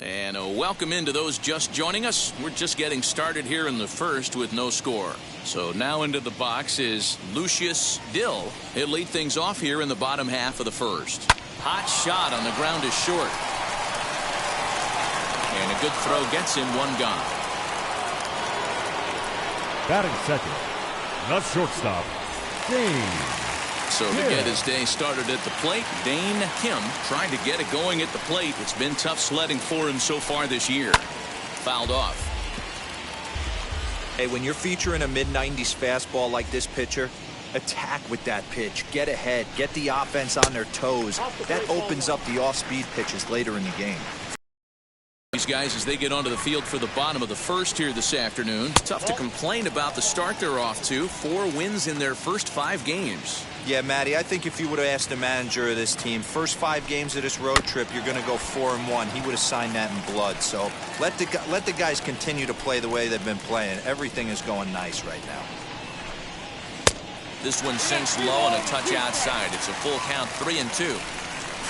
And a welcome into those just joining us. We're just getting started here in the first with no score. So now into the box is Lucius Dill. He'll lead things off here in the bottom half of the first. Hot shot on the ground is short. And a good throw gets him one gone. Batting second, the shortstop, Dane. So to get his day started at the plate, Dane Kim trying to get it going at the plate. It's been tough sledding for him so far this year. Fouled off. Hey, when you're featuring a mid-90s fastball like this pitcher, attack with that pitch. Get ahead. Get the offense on their toes. That opens up the off-speed pitches later in the game. These guys as they get onto the field for the bottom of the first here this afternoon. Tough to complain about the start they're off to. 4 wins in their first 5 games. Yeah, Matty, I think if you would have asked the manager of this team, first 5 games of this road trip, you're going to go 4-1. He would have signed that in blood. So let the guys continue to play the way they've been playing. Everything is going nice right now. This one sinks low and a touch outside. It's a full count, 3-2.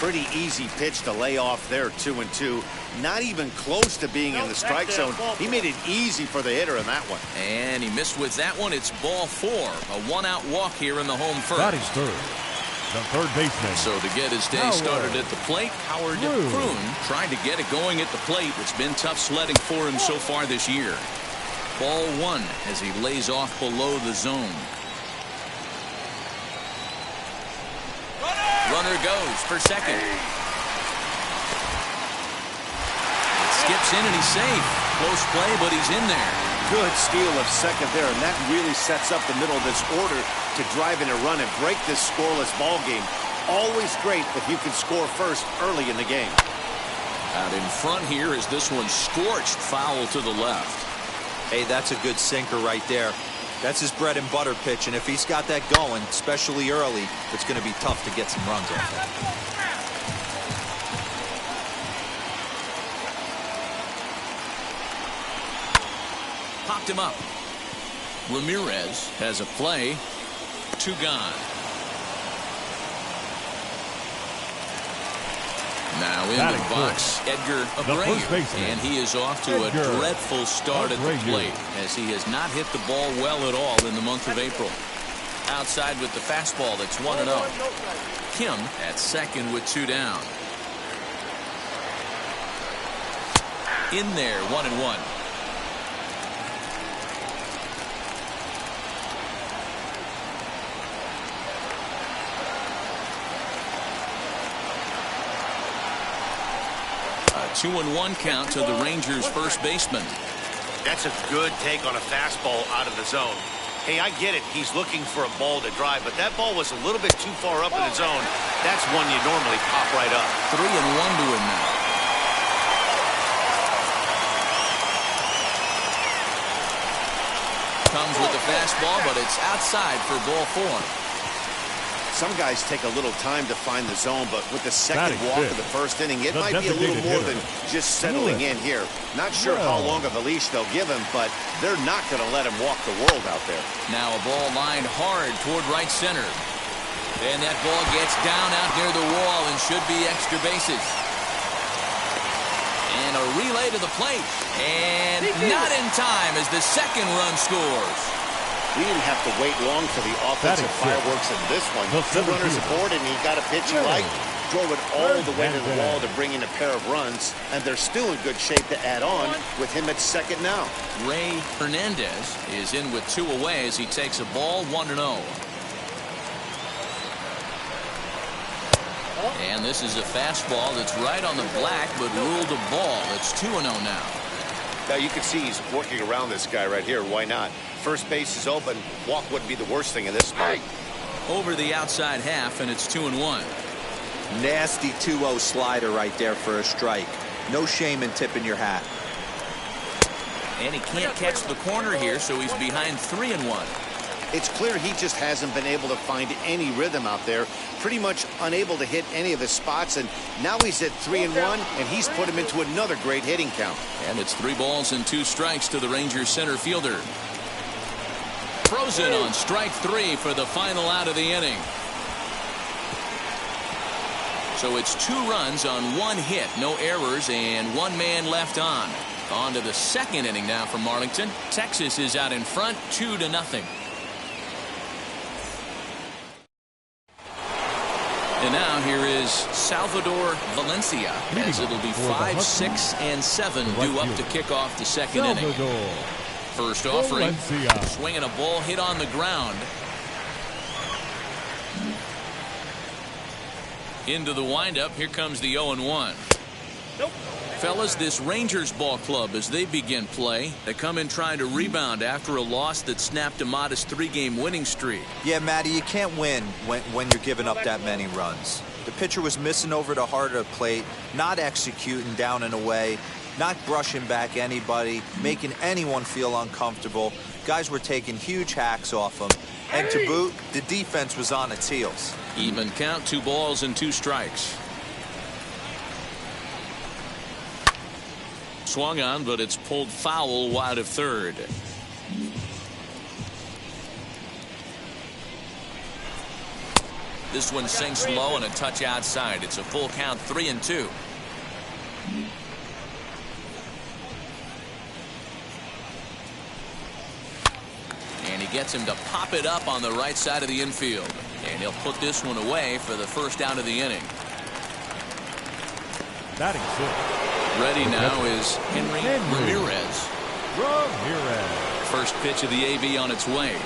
Pretty easy pitch to lay off there, 2-2. Not even close to being in the strike zone. He made it easy for the hitter in that one. And he missed with that one. It's ball 4. A 1-out walk here in the home first. Batting third, the third baseman. So to get his day started at the plate, Howard Kroon trying to get it going at the plate. It's been tough sledding for him so far this year. Ball 1 as he lays off below the zone. Runner goes for second. It skips in and he's safe. Close play, but he's in there. Good steal of second there, and that really sets up the middle of this order to drive in a run and break this scoreless ball game. Always great if you can score first early in the game. Out in front here is this one scorched foul to the left. Hey, that's a good sinker right there. That's his bread and butter pitch, and if he's got that going, especially early, it's going to be tough to get some runs off it. Popped him up. Ramirez has a play. 2 gone. Now in the box, Edgar Abreu, and he is off to a dreadful start at the plate as he has not hit the ball well at all in the month of April. Outside with the fastball, that's 1-0. Kim at second with 2 down. In there, 1-1. A 2-1 count to the Rangers' first baseman. That's a good take on a fastball out of the zone. Hey, I get it. He's looking for a ball to drive, but that ball was a little bit too far up in the zone. That's one you normally pop right up. 3-1 to him now. Comes with the fastball, but it's outside for ball 4. Some guys take a little time to find the zone, but with the second walk of the first inning, it might be a little more than just settling in here. Not sure how long of a leash they'll give him, but they're not going to let him walk the world out there. Now a ball lined hard toward right center. And that ball gets down out near the wall and should be extra bases. And a relay to the plate. And not in time as the second run scores. We didn't have to wait long for the offensive fireworks in this one. 2 runners aboard, and he got a pitch he liked. Drove it all the way to the wall to bring in a pair of runs, and they're still in good shape to add on with him at second now. Ray Hernandez is in with 2 away as he takes a ball, 1-0. And this is a fastball that's right on the black, but ruled a ball. It's 2-0 now. Now you can see he's working around this guy right here. Why not? First base is open. Walk wouldn't be the worst thing in this spot. Over the outside half, and it's 2-1. Nasty 2-0 slider right there for a strike. No shame in tipping your hat. And he can't catch the corner here, so he's behind 3-1. It's clear he just hasn't been able to find any rhythm out there. Pretty much unable to hit any of his spots, and now he's at 3-1, and he's put him into another great hitting count. And it's 3 balls and 2 strikes to the Rangers center fielder. Frozen on strike 3 for the final out of the inning. So it's 2 runs on 1 hit, no errors, and 1 man left on. On to the second inning now for Marlington. Texas is out in front, 2-0. And now here is Salvador Valencia, as it'll be 5, 6, and 7 due up to kick off the second inning. First offering, swinging a ball hit on the ground. Into the windup, here comes the 0-1. Nope. Fellas, this Rangers ball club, as they begin play, they come in trying to rebound after a loss that snapped a modest 3-game winning streak. Yeah, Matty, you can't win when you're giving up that many runs. The pitcher was missing over the heart of the plate, not executing down and away, not brushing back anybody, making anyone feel uncomfortable. Guys were taking huge hacks off him. And to boot, the defense was on its heels. Even count, 2 balls and 2 strikes. Swung on, but it's pulled foul wide of third. This one sinks low and a touch outside. It's a full count, 3-2. And he gets him to pop it up on the right side of the infield. And he'll put this one away for the first out of the inning. Batting 6. Ready now is Henry Ramirez. First pitch of the AB on its way.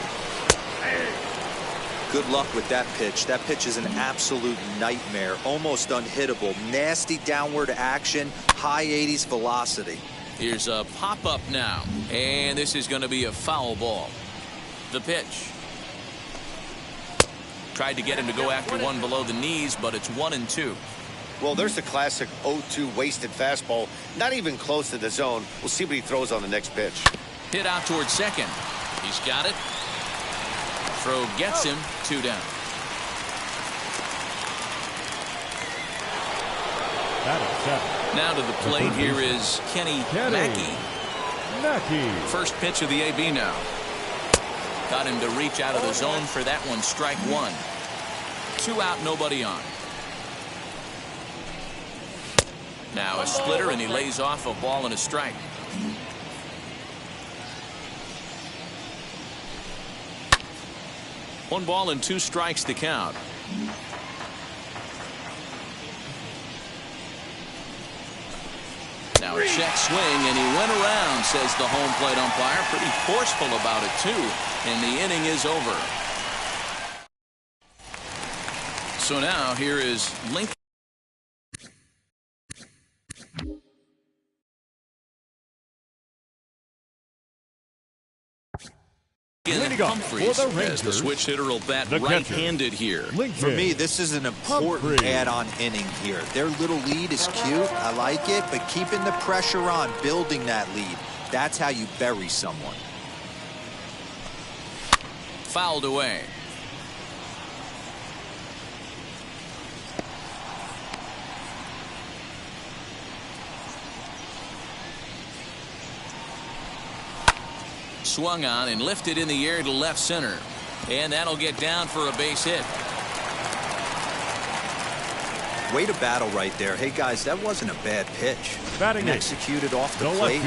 Good luck with that pitch. That pitch is an absolute nightmare. Almost unhittable. Nasty downward action. High 80s velocity. Here's a pop-up now. And this is going to be a foul ball. The pitch. Tried to get him to go after one below the knees, but it's 1-2. Well, there's the classic 0-2 wasted fastball. Not even close to the zone. We'll see what he throws on the next pitch. Hit out towards second. He's got it. Throw gets him. 2 down. Now to the plate here is Kenny Mackey. First pitch of the AB now. Got him to reach out of the zone for that one. Strike 1. 2 out, nobody on. Now a splitter, and he lays off a ball and a strike. One ball and 2 strikes to count. Now a check swing, and he went around, says the home plate umpire. Pretty forceful about it, too. And the inning is over. So now here is Lincoln. Humphreys, as the switch hitter will bat right-handed here. For me, this is an important add-on inning here. Their little lead is cute. I like it, but keeping the pressure on, building that lead, that's how you bury someone. Fouled away. Swung on and lifted in the air to left center. And that'll get down for a base hit. Way to battle right there. Hey, guys, that wasn't a bad pitch. Batting executed off the plate.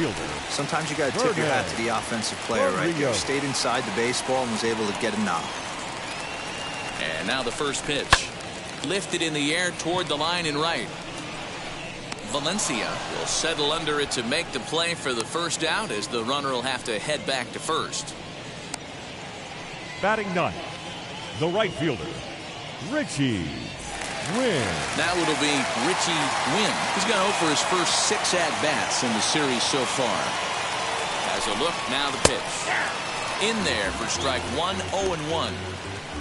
Sometimes you got to tip your hat to the offensive player right there. Stayed inside the baseball and was able to get a knock. And now the first pitch. Lifted in the air toward the line and right. Valencia will settle under it to make the play for the first out, as the runner will have to head back to first. Batting 9, the right fielder, Richie Wynn. Now it'll be Richie Wynn. He's going to hope for his first 6 at-bats in the series so far. Has a look, now the pitch. In there for strike 1, 0-1.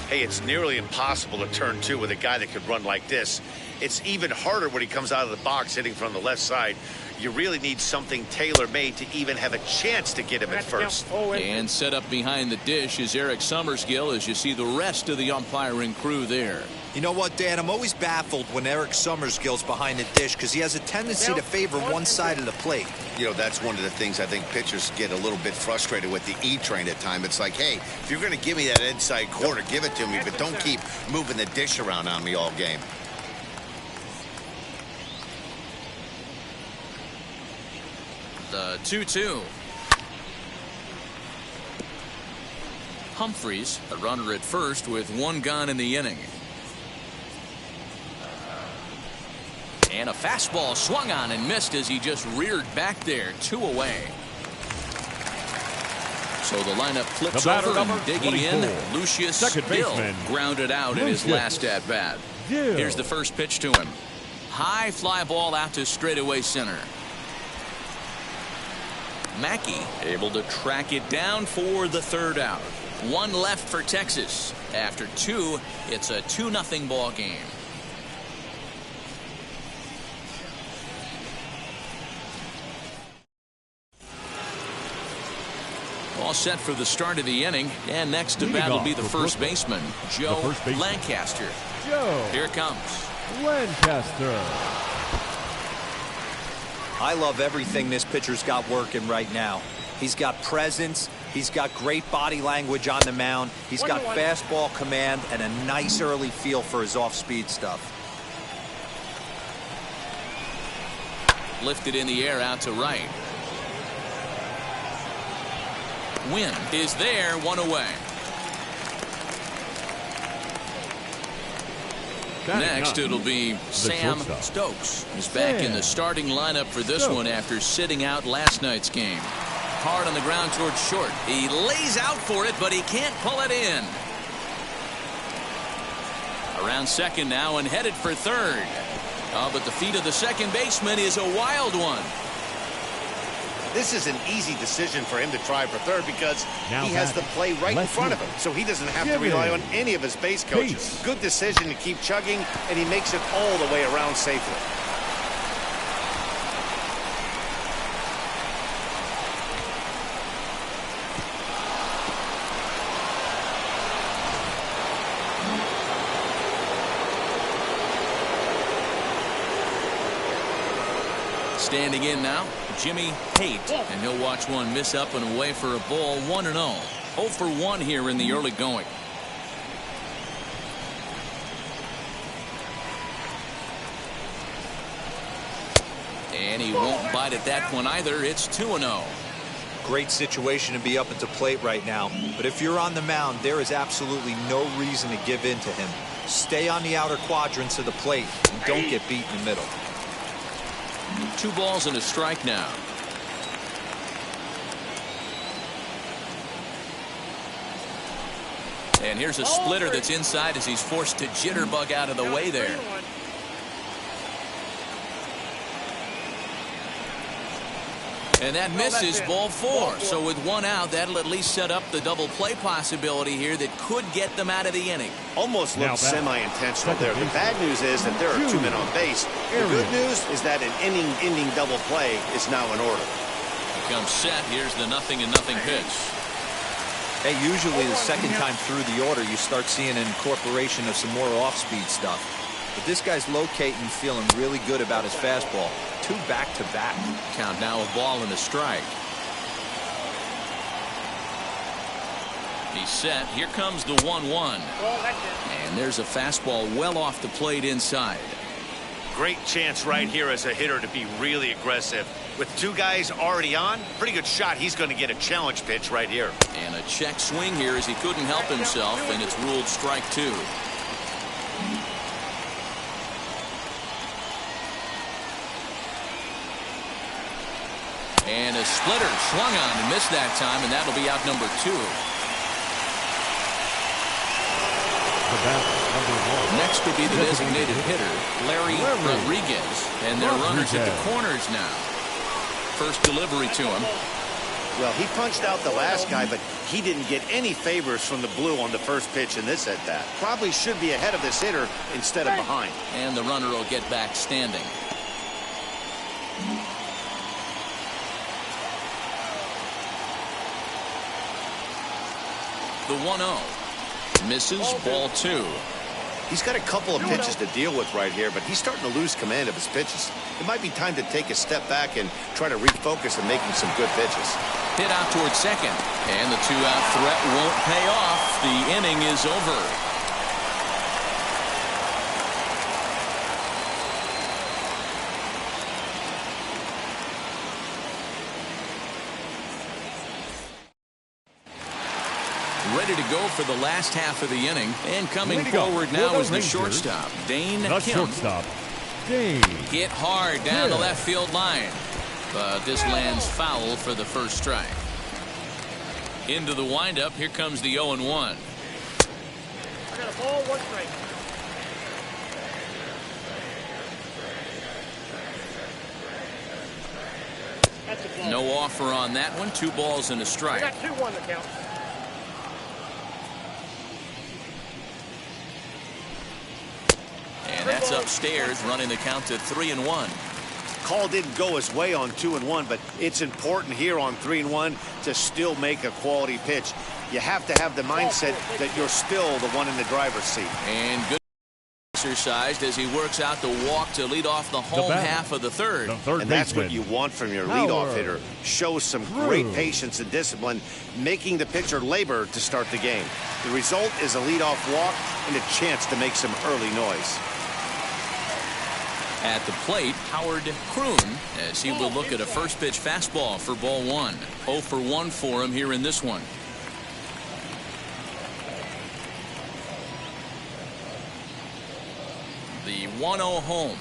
Hey, it's nearly impossible to turn 2 with a guy that could run like this. It's even harder when he comes out of the box hitting from the left side. You really need something tailor-made to even have a chance to get him at first. And set up behind the dish is Eric Summersgill, as you see the rest of the umpiring crew there. You know what, Dan? I'm always baffled when Eric Summersgill's behind the dish, because he has a tendency to favor one side of the plate. You know, that's one of the things I think pitchers get a little bit frustrated with the E-train at times. It's like, hey, if you're going to give me that inside corner, give it to me, but don't keep moving the dish around on me all game. The 2-2. Humphries, the runner at first with one gone in the inning. And a fastball swung on and missed as he just reared back there. 2 away. So the lineup flips over and digging 24. In. Lucius Gill grounded out in his last at bat. Here's the first pitch to him. High fly ball out to straightaway center. Mackey able to track it down for the 3rd out. 1 left for Texas. After 2, it's a 2-0 ball game. All set for the start of the inning, and next to bat will be the first baseman, Joe Lancaster. Here comes Lancaster. I love everything this pitcher's got working right now. He's got presence. He's got great body language on the mound. He's got fastball command and a nice early feel for his off-speed stuff. Lifted in the air out to right. Win is there, 1 away. Next, it'll be Sam Stokes. He's back in the starting lineup for this one after sitting out last night's game. Hard on the ground towards short. He lays out for it, but he can't pull it in. Around second now and headed for third. Oh, but the feet of the second baseman is a wild one. This is an easy decision for him to try for third because he has the play right in front of him, so he doesn't have to rely on any of his base coaches. Good decision to keep chugging, and he makes it all the way around safely. Standing in now, Jimmy Haight, and he'll watch one miss up and away for a ball. 1-0. 0 for 1 here in the early going. And he won't bite at that one either. It's 2-0. Great situation to be up at the plate right now, but if you're on the mound, there is absolutely no reason to give in to him. Stay on the outer quadrants of the plate and don't get beat in the middle. 2 balls and a strike now. And here's a splitter that's inside as he's forced to jitterbug out of the way there. And that misses, ball 4. So with 1 out, that'll at least set up the double play possibility here that could get them out of the inning. Almost looked semi-intentional there. The bad news is that there are 2 men on base. The good news is that an inning-ending double play is now in order. He comes set. Here's the 0-0 pitch. Hey, usually the second time through the order, you start seeing an incorporation of some more off-speed stuff. But this guy's locating, feeling really good about his fastball. 2 back-to-back. Count now a ball and a strike. He's set. Here comes the 1-1. And there's a fastball well off the plate inside. Great chance right here as a hitter to be really aggressive. With 2 guys already on, pretty good shot. He's going to get a challenge pitch right here. And a check swing here as he couldn't help himself, and it's ruled strike 2. And a splitter swung on and missed that time, and that'll be out number 2. Next will be the designated hitter, Larry Rodriguez, and their runners at the corners now. First delivery to him. Well, he punched out the last guy, but he didn't get any favors from the blue on the first pitch in this at-bat. Probably should be ahead of this hitter instead of behind. And the runner will get back standing. The 1-0. Misses, ball 2. He's got a couple of pitches to deal with right here, but he's starting to lose command of his pitches. It might be time to take a step back and try to refocus on making some good pitches. Hit out towards second, and the 2-out threat won't pay off. The inning is over. Ready to go for the last half of the inning. And coming forward now is the shortstop, Dane Kim. Shortstop, Dane. Hit hard down the left field line. But this lands foul for the first strike. Into the windup. Here comes the 0-1. I got a ball, 1 strike. No offer on that one. 2 balls and a strike. I got 2-1 to count. And that's upstairs, running the count to 3-1. Call didn't go his way on 2-1, but it's important here on 3-1 to still make a quality pitch. You have to have the mindset that you're still the one in the driver's seat. And good exercised as he works out the walk to lead off the home half of the third. And that's what you want from your leadoff hitter. Show some great patience and discipline, making the pitcher labor to start the game. The result is a leadoff walk and a chance to make some early noise. At the plate, Howard Kroon, as he will look at a first pitch fastball for ball 1. 0 for 1 for him here in this one. The 1-0 home.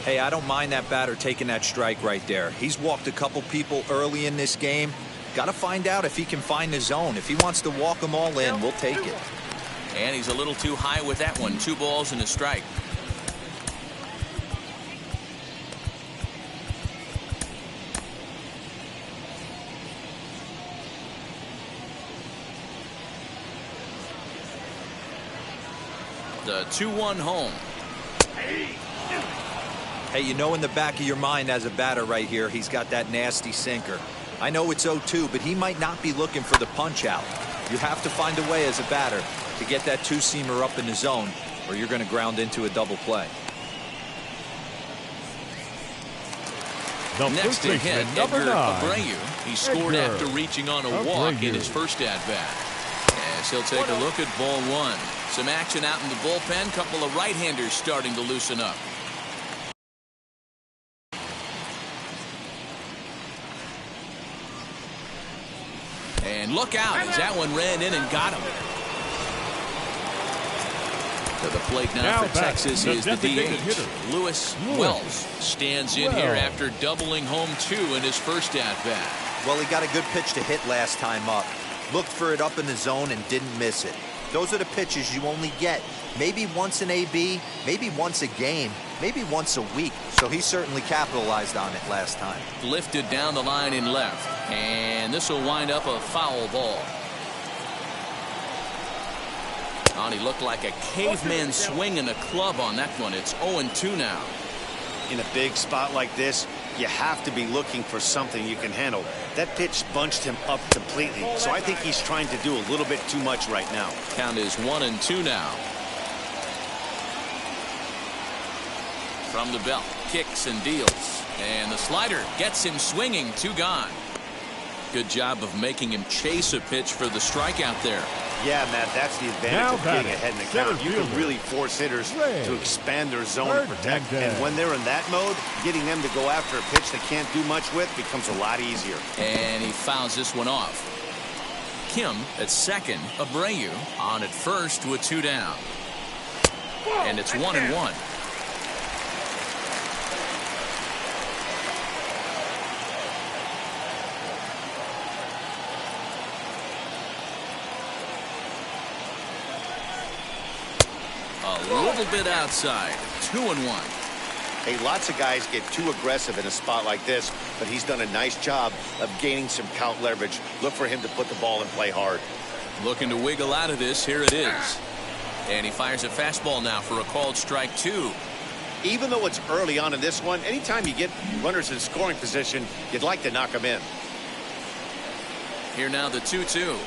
Hey, I don't mind that batter taking that strike right there. He's walked a couple people early in this game. Got to find out if he can find the zone. If he wants to walk them all in, we'll take it. And he's a little too high with that one. 2 balls and a strike. The 2-1 home. Hey, you know in the back of your mind as a batter right here, he's got that nasty sinker. I know it's 0-2, but he might not be looking for the punch out. You have to find a way as a batter to get that 2-seamer up in the zone, or you're going to ground into a double play. Next to hit, Edgar Abreu. He scored after reaching on a walk in his first at-bat. As he'll take a look at ball 1. Some action out in the bullpen. Couple of right-handers starting to loosen up. And look out as that one ran in and got him. To the plate now for Texas is the DH. Lewis Wells stands in here after doubling home 2 in his first at-bat. Well, he got a good pitch to hit last time up. Looked for it up in the zone and didn't miss it. Those are the pitches you only get maybe once in AB, maybe once a game, maybe once a week. So he certainly capitalized on it last time. Lifted down the line in left. And this will wind up a foul ball. Oh, he looked like a caveman swinging a club on that one. It's 0-2 now. In a big spot like this, you have to be looking for something you can handle. That pitch bunched him up completely, so I think he's trying to do a little bit too much right now. Count is 1-2 now. From the belt, kicks and deals. And the slider gets him swinging. 2 gone. Good job of making him chase a pitch for the strikeout there. Yeah, Matt, that's the advantage of getting ahead in the count. You can really force hitters to expand their zone and protect. And when they're in that mode, getting them to go after a pitch they can't do much with becomes a lot easier. And he fouls this one off. Kim at second, Abreu on at first with 2 down. And it's 1-1. A little bit outside. 2-1. Hey, lots of guys get too aggressive in a spot like this, but he's done a nice job of gaining some count leverage. Look for him to put the ball in play hard. Looking to wiggle out of this. Here it is. And he fires a fastball now for a called strike 2. Even though it's early on in this one, anytime you get runners in scoring position, you'd like to knock them in. Here now the 2-2.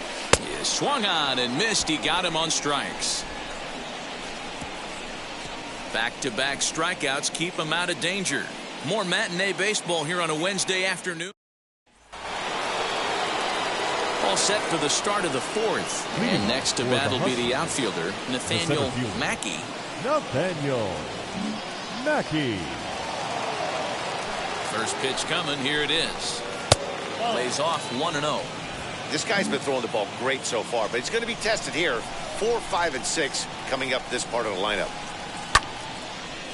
He swung on and missed. He got him on strikes. Back-to-back strikeouts keep him out of danger. More matinee baseball here on a Wednesday afternoon. All set for the start of the 4th. And next to bat will be the outfielder, Nathaniel Mackey. Nathaniel Mackey. First pitch coming. Here it is. Lays off 1-0. This guy's been throwing the ball great so far, but he's going to be tested here. 4, 5, and 6 coming up this part of the lineup.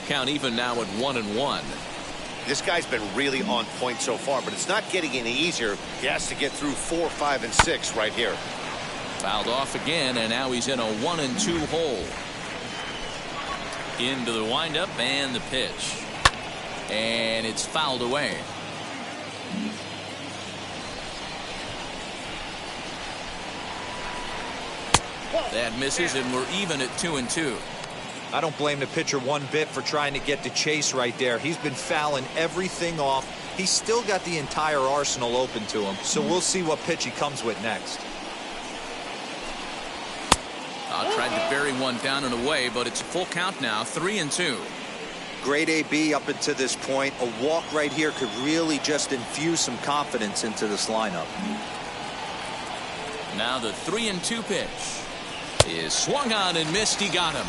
Count even now at 1-1. This guy's been really on point so far, but it's not getting any easier. He has to get through 4, 5, and 6 right here. Fouled off again, and now he's in a 1-2 hole. Into the windup and the pitch. And it's fouled away. That misses, and we're even at 2-2. I don't blame the pitcher one bit for trying to get the chase right there. He's been fouling everything off. He's still got the entire arsenal open to him, so we'll see what pitch he comes with next. Tried to bury one down and away, but it's a full count now, 3-2. Great AB up until this point. A walk right here could really just infuse some confidence into this lineup. Now the 3-2 pitch is swung on and missed. He got him.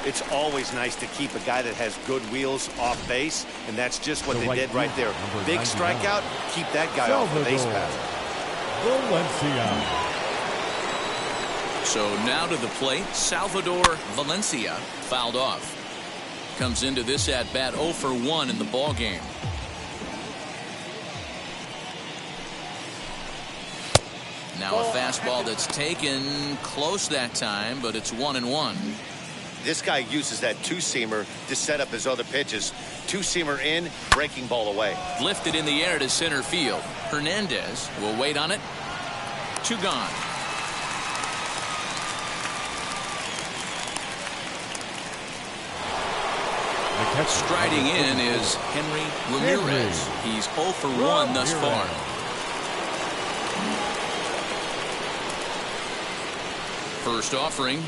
It's always nice to keep a guy that has good wheels off base, and that's just what they did right there. Big strikeout, keep that guy off the base path. Valencia. So now to the plate, Salvador Valencia, fouled off. Comes into this at bat 0 for 1 in the ball game. Now a fastball that's taken close that time, but it's 1-1. This guy uses that two-seamer to set up his other pitches. Two-seamer in, breaking ball away. Lifted in the air to center field. Hernandez will wait on it. 2 gone. Striding in is Henry Ramirez. He's 0 for 1 thus far. First offering.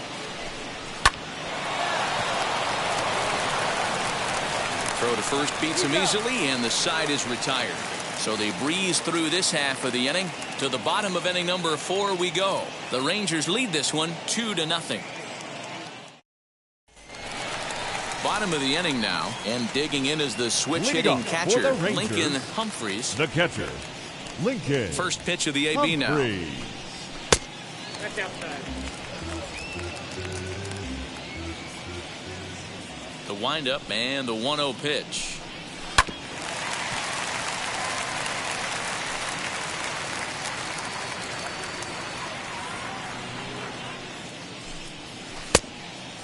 Throw to first beats him easily, and the side is retired. So they breeze through this half of the inning. To the bottom of inning number 4 we go. The Rangers lead this one 2-0. Bottom of the inning now, and digging in is the switch-hitting catcher, Lincoln Humphreys. The catcher, Lincoln. First pitch of the AB now. That's outside. The windup and the 1-0 pitch.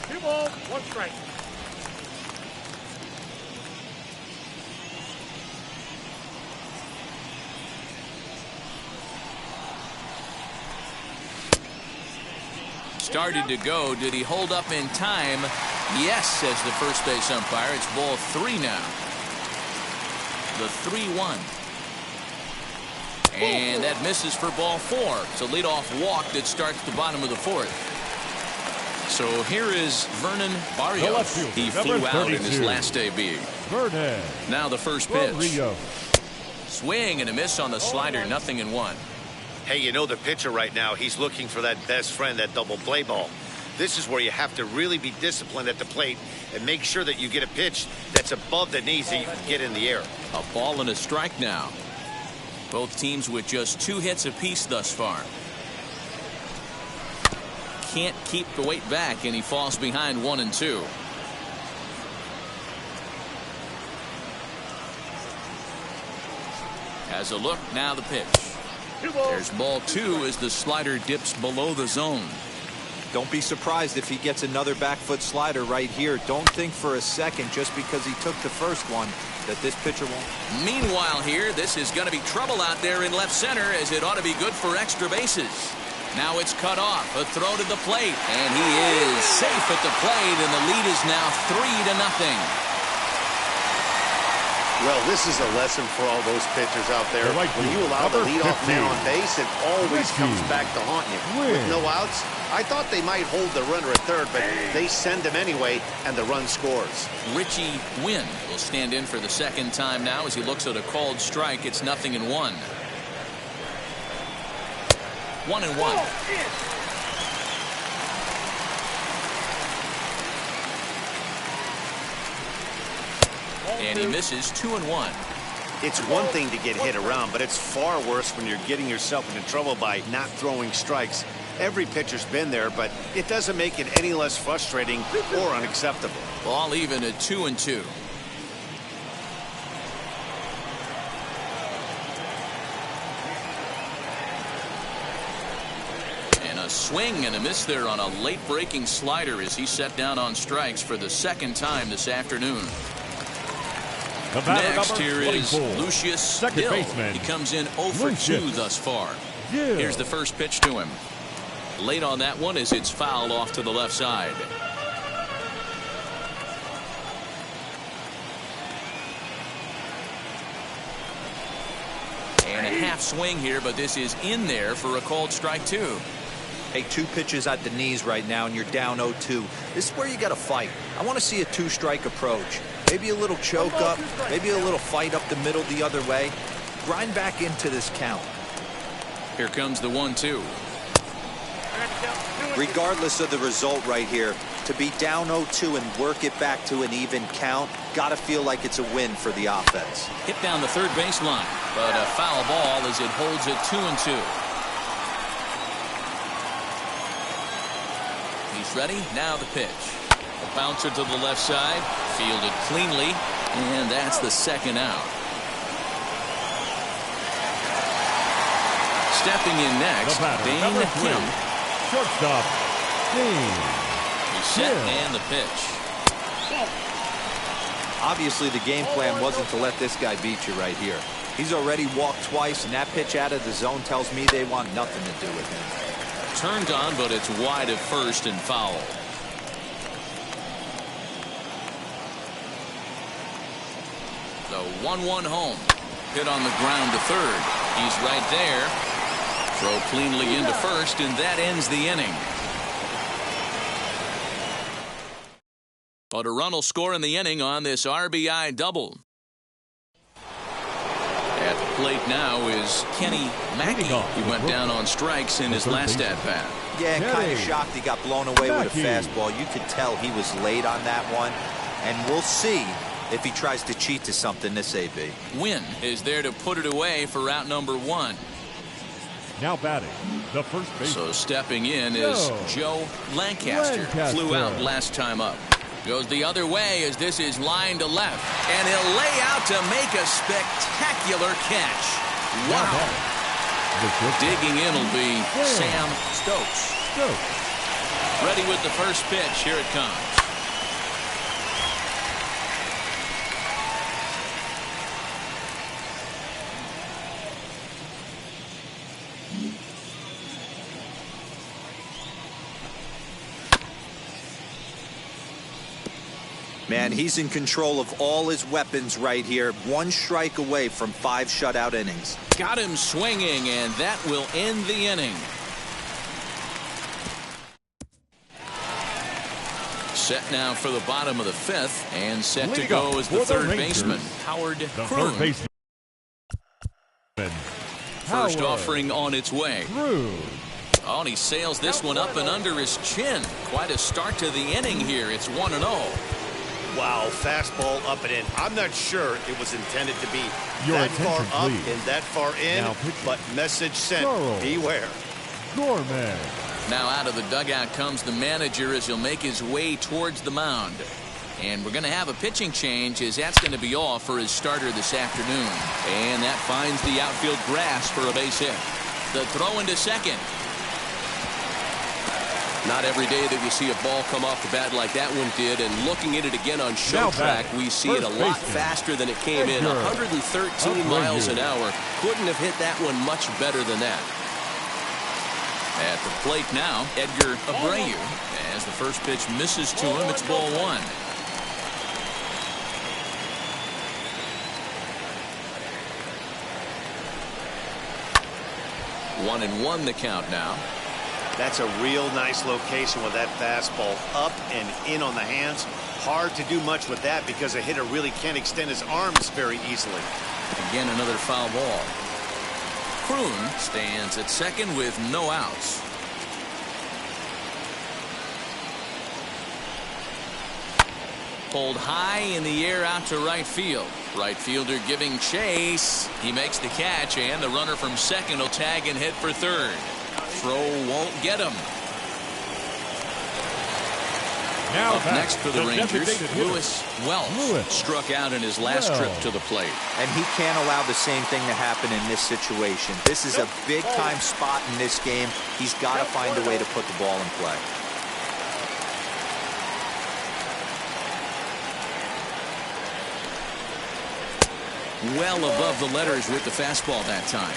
Two balls, 1 strike. Started to go. Did he hold up in time? Yes, says the first base umpire. It's ball 3 now. The 3-1. And that misses for ball 4. It's a leadoff walk that starts the bottom of the 4th. So here is Vernon Barrios. He flew out in his last AB. Now the first pitch. Swing and a miss on the slider. 0-1. Hey, you know the pitcher right now, he's looking for that best friend, that double play ball. This is where you have to really be disciplined at the plate and make sure that you get a pitch that's above the knees that you can get in the air. A ball and a strike now. Both teams with just 2 hits apiece thus far. Can't keep the weight back, and he falls behind 1-2. Has a look, now the pitch. There's ball 2 as the slider dips below the zone. Don't be surprised if he gets another back foot slider right here. Don't think for a second, just because he took the first one, that this pitcher won't. Meanwhile here, this is going to be trouble out there in left center, as it ought to be good for extra bases. Now it's cut off. A throw to the plate, and he is safe at the plate, and the lead is now 3-0. Well, this is a lesson for all those pitchers out there. When you allow the leadoff man on base, it always comes back to haunt you. With no outs, I thought they might hold the runner at third, but they send him anyway, and the run scores. Richie Wynn will stand in for the second time now as he looks at a called strike. It's 0-1. 1-1. And he misses 2-1. It's one thing to get hit around, but it's far worse when you're getting yourself into trouble by not throwing strikes. Every pitcher's been there, but it doesn't make it any less frustrating or unacceptable. Ball even at 2-2. And a swing and a miss there on a late breaking slider as he set down on strikes for the second time this afternoon. Next, here is Lucius Hill. He comes in 0 for 2 thus far. Here's the first pitch to him. Late on that one as it's fouled off to the left side. And a half swing here, but this is in there for a called strike 2. Hey, 2 pitches at the knees right now, and you're down 0-2. This is where you got to fight. I want to see a 2-strike approach. Maybe a little choke up, maybe a little fight up the middle the other way. Grind back into this count. Here comes the 1-2. Regardless of the result right here, to be down 0-2 and work it back to an even count, got to feel like it's a win for the offense. Hit down the third baseline, but a foul ball as it holds it 2-2. He's ready. Now the pitch. A bouncer to the left side. Fielded cleanly. And that's the second out. Stepping in next, Dane Kim. Shortstop, Dane. He's set and the pitch. Obviously, the game plan wasn't to let this guy beat you right here. He's already walked twice, and that pitch out of the zone tells me they want nothing to do with him. Turned on, but it's wide of first and foul. The 1-1 home. Hit on the ground to third. He's right there. Throw cleanly into first, and that ends the inning. But a run will score in the inning on this RBI double. At the plate now is Kenny Mackey. He went down on strikes in his last at-bat. Yeah, kind of shocked he got blown away with a fastball. You could tell he was late on that one. And we'll see if he tries to cheat to something this AB. Wynn is there to put it away for out number 1. Now batting, the first base. So stepping in is Joe Lancaster. Flew out last time up. Goes the other way as this is line to left. And he'll lay out to make a spectacular catch. Wow. Digging in will be Sam Stokes. Ready with the first pitch. Here it comes. Man, he's in control of all his weapons right here. 1 strike away from 5 shutout innings. Got him swinging, and that will end the inning. Set now for the bottom of the 5th, and set to go as the third baseman, Howard Kroon. First offering on its way. Oh, and he sails this one up and under his chin. Quite a start to the inning here. It's 1-0. Wow, fastball up and in. I'm not sure it was intended to be that far up and that far in, but message sent, beware. Gorman. Now out of the dugout comes the manager as he'll make his way towards the mound. And we're going to have a pitching change as that's going to be all for his starter this afternoon. And that finds the outfield grass for a base hit. The throw into second. Not every day that we see a ball come off the bat like that one did, and looking at it again on show track, we see it a lot faster than it came in. 113 miles an hour. Couldn't have hit that one much better than that. At the plate now, Edgar Abreu. As the first pitch misses to him, it's ball 1. One and one the count now. That's a real nice location with that fastball up and in on the hands. Hard to do much with that because a hitter really can't extend his arms very easily. Again, another foul ball. Kroon stands at second with no outs. Pulled high in the air out to right field. Right fielder giving chase. He makes the catch, and the runner from second will tag and hit for third. Throw won't get him. Now up next for the Rangers, Lewis Welch struck out in his last trip to the plate. And he can't allow the same thing to happen in this situation. This is a big-time spot in this game. He's got to find a way to put the ball in play. Well above the letters with the fastball that time.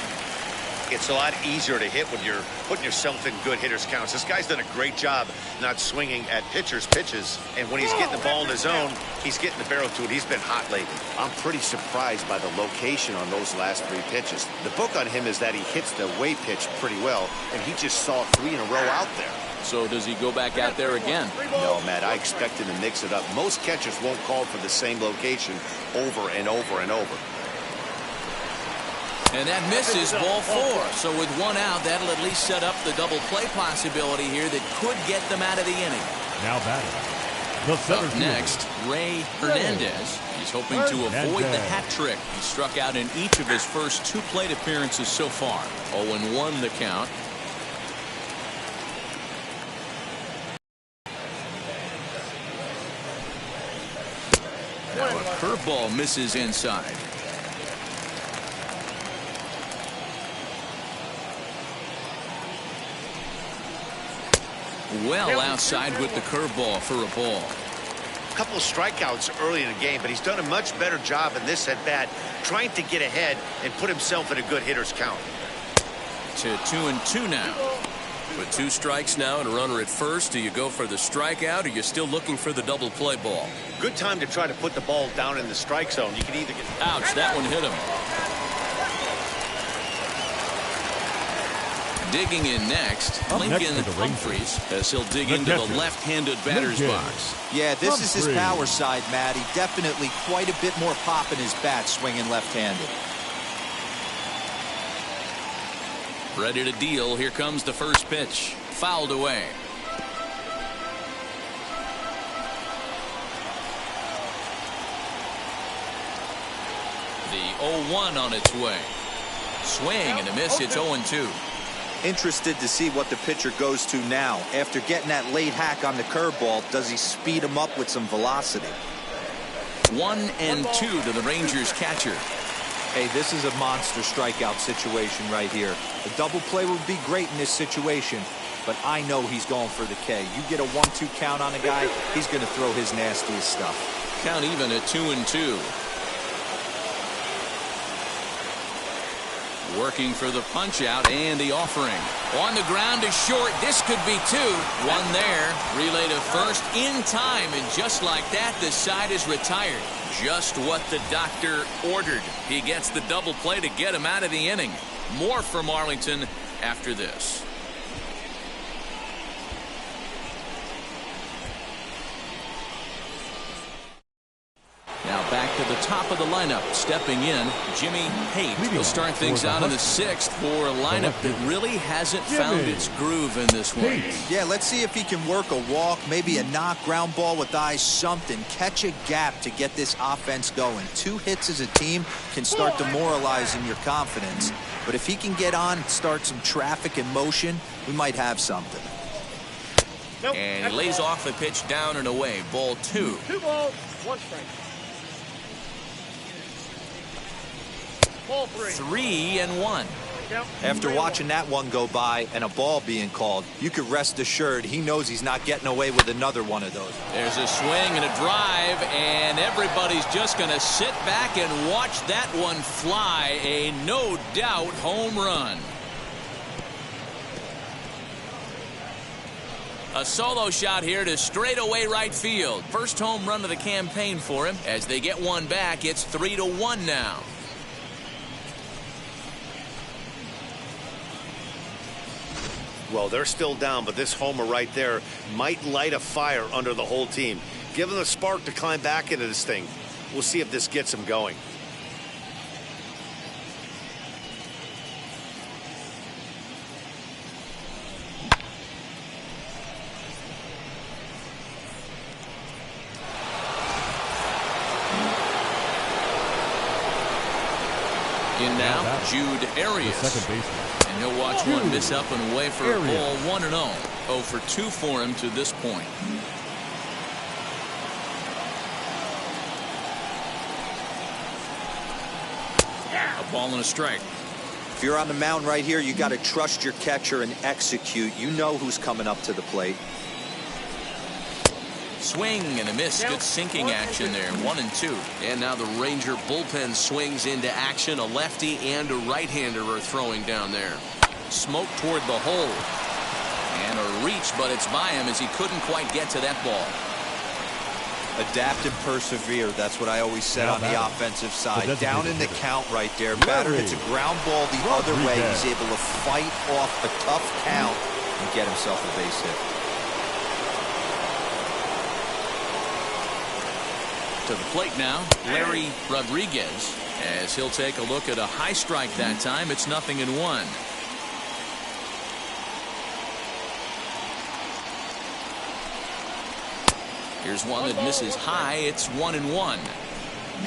It's a lot easier to hit when you're putting yourself in good hitters counts. This guy's done a great job not swinging at pitchers' pitches. And when he's getting the ball in his zone, he's getting the barrel to it. He's been hot lately. I'm pretty surprised by the location on those last 3 pitches. The book on him is that he hits the way pitch pretty well, and he just saw 3 in a row out there. So does he go back out there again? No, Matt, I expect him to mix it up. Most catchers won't call for the same location over and over and over. And that misses ball 4. So with 1 out, that'll at least set up the double play possibility here that could get them out of the inning. Now batting. The center up next, Ray Hernandez. He's hoping to avoid the hat trick. He struck out in each of his first 2 plate appearances so far. 0-1 the count. Now a curveball misses inside. Well outside with the curveball for a ball. A couple of strikeouts early in the game, but he's done a much better job in this at bat, trying to get ahead and put himself in a good hitter's count. To 2-2 now. With 2 strikes now and a runner at first, do you go for the strikeout or you're still looking for the double play ball? Good time to try to put the ball down in the strike zone. You can either get... Ouch, that one hit him. Digging in next, Lincoln Humphreys, as he'll dig into the left-handed batter's box. Yeah, this is his power side, Matt. He definitely quite a bit more pop in his bat swinging left-handed. Ready to deal. Here comes the first pitch. Fouled away. The 0-1 on its way. Swing and a miss. It's 0-2. Interested to see what the pitcher goes to now. After getting that late hack on the curveball, does he speed him up with some velocity? 1-2 to the Rangers catcher. Hey, this is a monster strikeout situation right here. A double play would be great in this situation, but I know he's going for the K. You get a 1-2 count on a guy, he's going to throw his nastiest stuff. Count even at 2-2. Working for the punch out and the offering. On the ground is short. This could be 2. 1 there. Relay to first in time. And just like that, the side is retired. Just what the doctor ordered. He gets the double play to get him out of the inning. More from Arlington after this. Now back to the top of the lineup. Stepping in, Jimmy Haight will start things out in the 6th for a lineup that really hasn't found its groove in this one. Yeah, let's see if he can work a walk, maybe a knock, ground ball with eyes, something. Catch a gap to get this offense going. 2 hits as a team can start demoralizing your confidence. But if he can get on, start some traffic in motion, we might have something. And he lays off the pitch down and away. Ball 2. 2 balls, 1 strike. Ball 3. 3-1. After watching that one go by and a ball being called, you could rest assured he knows he's not getting away with another one of those. There's a swing and a drive, and everybody's just going to sit back and watch that one fly. A no doubt home run. A solo shot here to straightaway right field. First home run of the campaign for him. As they get one back, it's 3-1 now. Well, they're still down, but this homer right there might light a fire under the whole team. Give them a spark to climb back into this thing. We'll see if this gets them going. now, Jude Arias. Second baseman. And he'll watch one miss up and away for a ball 1-0. 0 for 2 for him to this point. A ball and a strike. If you're on the mound right here, you got to trust your catcher and execute. You know who's coming up to the plate. Swing and a miss. Good sinking action there. 1-2. And now the Ranger bullpen swings into action. A lefty and a right-hander are throwing down there. Smoke toward the hole. And a reach, but it's by him as he couldn't quite get to that ball. Adapt and persevere. That's what I always said on the offensive side. Down in the count right there. Batter hits a ground ball the other way. He's able to fight off a tough count and get himself a base hit. To the plate now, Larry Rodriguez, as he'll take a look at a high strike that time. It's 0-1. Here's one that misses high. It's 1-1.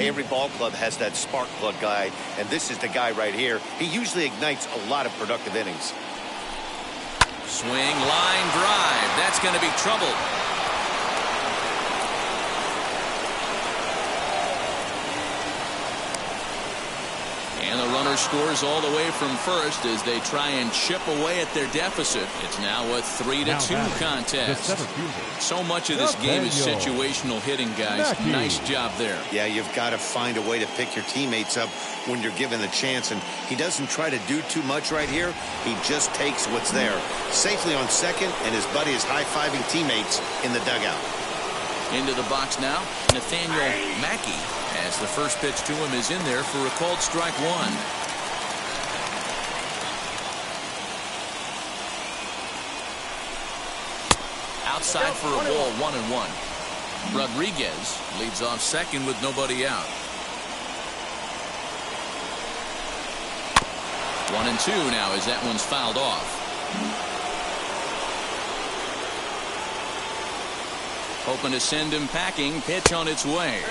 Every ball club has that spark plug guy, and this is the guy right here. He usually ignites a lot of productive innings. Swing, line drive. That's going to be trouble. And the runner scores all the way from first as they try and chip away at their deficit. It's now a 3-2 contest. So much of this game is situational hitting, guys. Nice job there. Yeah, you've got to find a way to pick your teammates up when you're given the chance, and he doesn't try to do too much right here. He just takes what's there. Safely on second, and his buddy is high-fiving teammates in the dugout. Into the box now, Nathaniel Mackey, as the first pitch to him is in there for a called strike 1. Outside for a ball, 1-1. Rodriguez leads off second with nobody out. 1-2 now as that one's fouled off. Hoping to send him packing. Pitch on its way.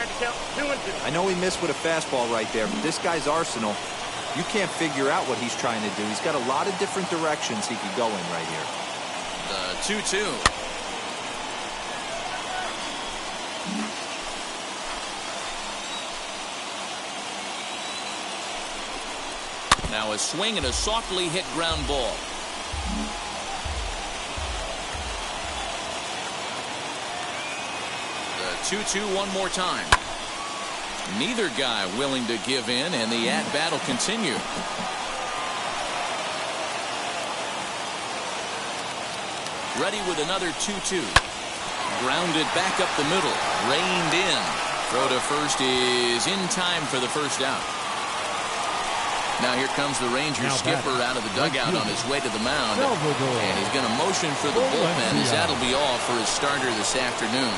I know he missed with a fastball right there, but this guy's arsenal, you can't figure out what he's trying to do. He's got a lot of different directions he could go in right here. The 2-2. Now a swing and a softly hit ground ball. The 2-2 one more time. Neither guy willing to give in, and the at-bat will continue. Ready with another 2-2. Grounded back up the middle. Reined in. Throw to first is in time for the first out. Now here comes the Rangers skipper out of the dugout on his way to the mound. And he's going to motion for the bullpen as that'll be all for his starter this afternoon.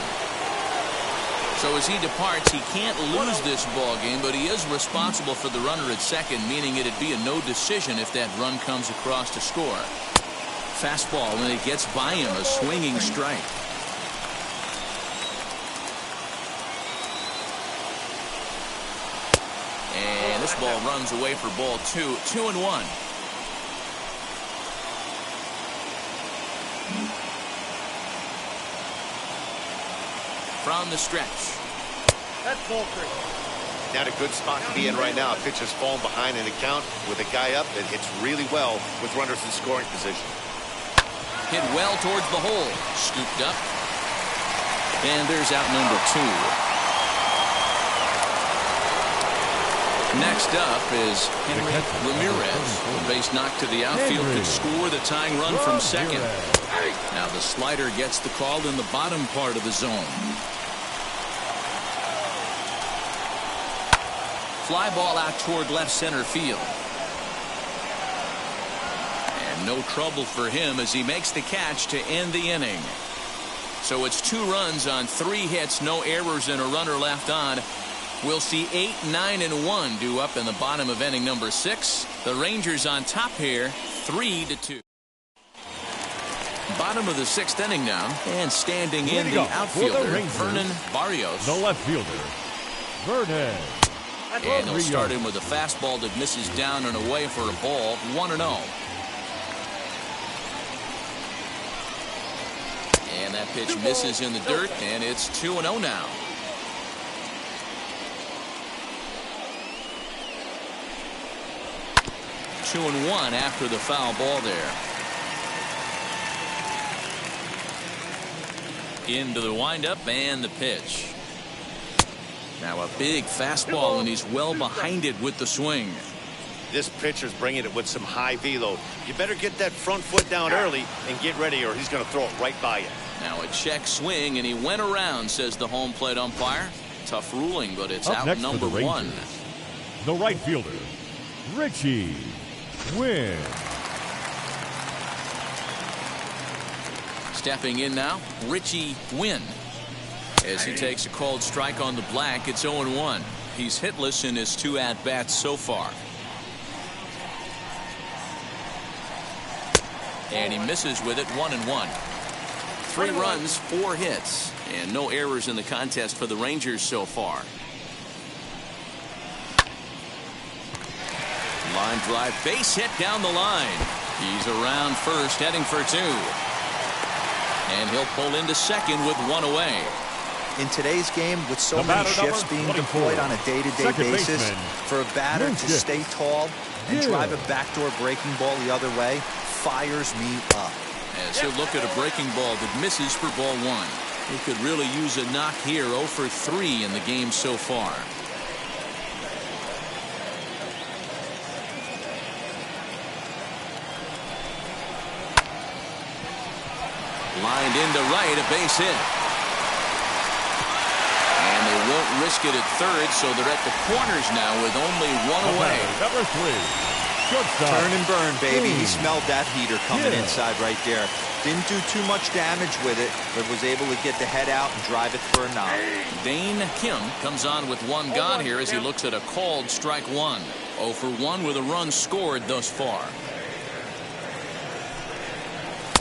So as he departs, he can't lose this ball game, but he is responsible for the runner at second, meaning it'd be a no decision if that run comes across to score. Fastball, and it gets by him, a swinging strike. And this ball runs away for ball 2. 2-1. From the stretch. That's ball 3. Not a good spot to be in right now. A pitcher's falling behind in the count with a guy up that hits really well with runners in scoring position. Hit well towards the hole. Scooped up. And there's out number 2. Next up is Henry Ramirez. A base knock to the outfield could score the tying run from second. Now the slider gets the call in the bottom part of the zone. Fly ball out toward left center field. And no trouble for him as he makes the catch to end the inning. So it's 2 runs on 3 hits, no errors, and a runner left on. We'll see 8, 9, and 1 due up in the bottom of inning number 6. The Rangers on top here, 3-2. Bottom of the 6th inning now, and standing in the outfielder, Vernon Barrios. The left fielder, Vernon And they'll start in with a fastball that misses down and away for a ball. 1-0. And that pitch misses in the dirt, and it's 2-0 now. Two and one after the foul ball there. Into the windup and the pitch. Now a big fastball, and he's well behind it with the swing. This pitcher's bringing it with some high velo. You better get that front foot down early and get ready, or he's going to throw it right by you. Now a check swing, and he went around, says the home plate umpire. Tough ruling, but it's out number one. The right fielder, Richie Wynn. Stepping in now, Richie Wynn. As he takes a called strike on the black, it's 0-1. He's hitless in his 2 at-bats so far. And he misses with it. 1-1. 3 runs, 4 hits, and no errors in the contest for the Rangers so far. Line drive, base hit down the line. He's around first, heading for 2. And he'll pull into second with 1 away. In today's game, with so many shifts being deployed on a day-to-day basis, for a batter to stay tall and drive a backdoor breaking ball the other way fires me up. As he'll look at a breaking ball that misses for ball 1. He could really use a knock here. 0 for 3 in the game so far. Lined into right, a base hit. And they won't risk it at third, so they're at the corners now with only 1 away. Number 3. Shortstop. Turn and burn, baby. He smelled that heater coming inside right there. Didn't do too much damage with it, but was able to get the head out and drive it for a knock. Dane Kim comes on with 1 gone here as he looks at a called strike 1. 0 for 1 with a run scored thus far.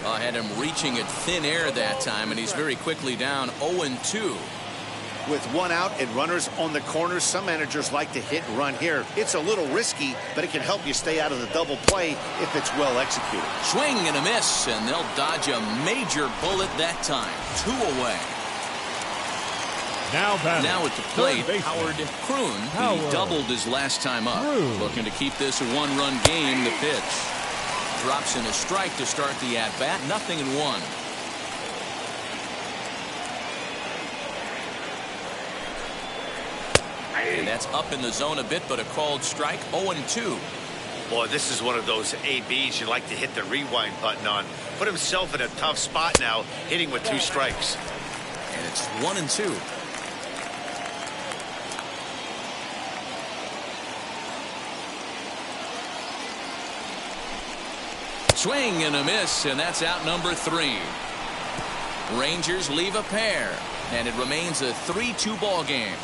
Had him reaching at thin air that time, and he's very quickly down 0-2. With 1 out and runners on the corners, some managers like to hit and run here. It's a little risky, but it can help you stay out of the double play if it's well executed. Swing and a miss, and they'll dodge a major bullet that time. 2 away. Now at the plate, Howard Kroon. He doubled his last time up. Looking to keep this a 1-run game. The pitch. Drops in a strike to start the at-bat. 0-1. And that's up in the zone a bit, but a called strike. 0-2. Boy, this is one of those ABs you like to hit the rewind button on. Put himself in a tough spot now, hitting with 2 strikes. And it's 1-2. Swing and a miss, and that's out number 3. Rangers leave a pair, and it remains a 3-2 ball game.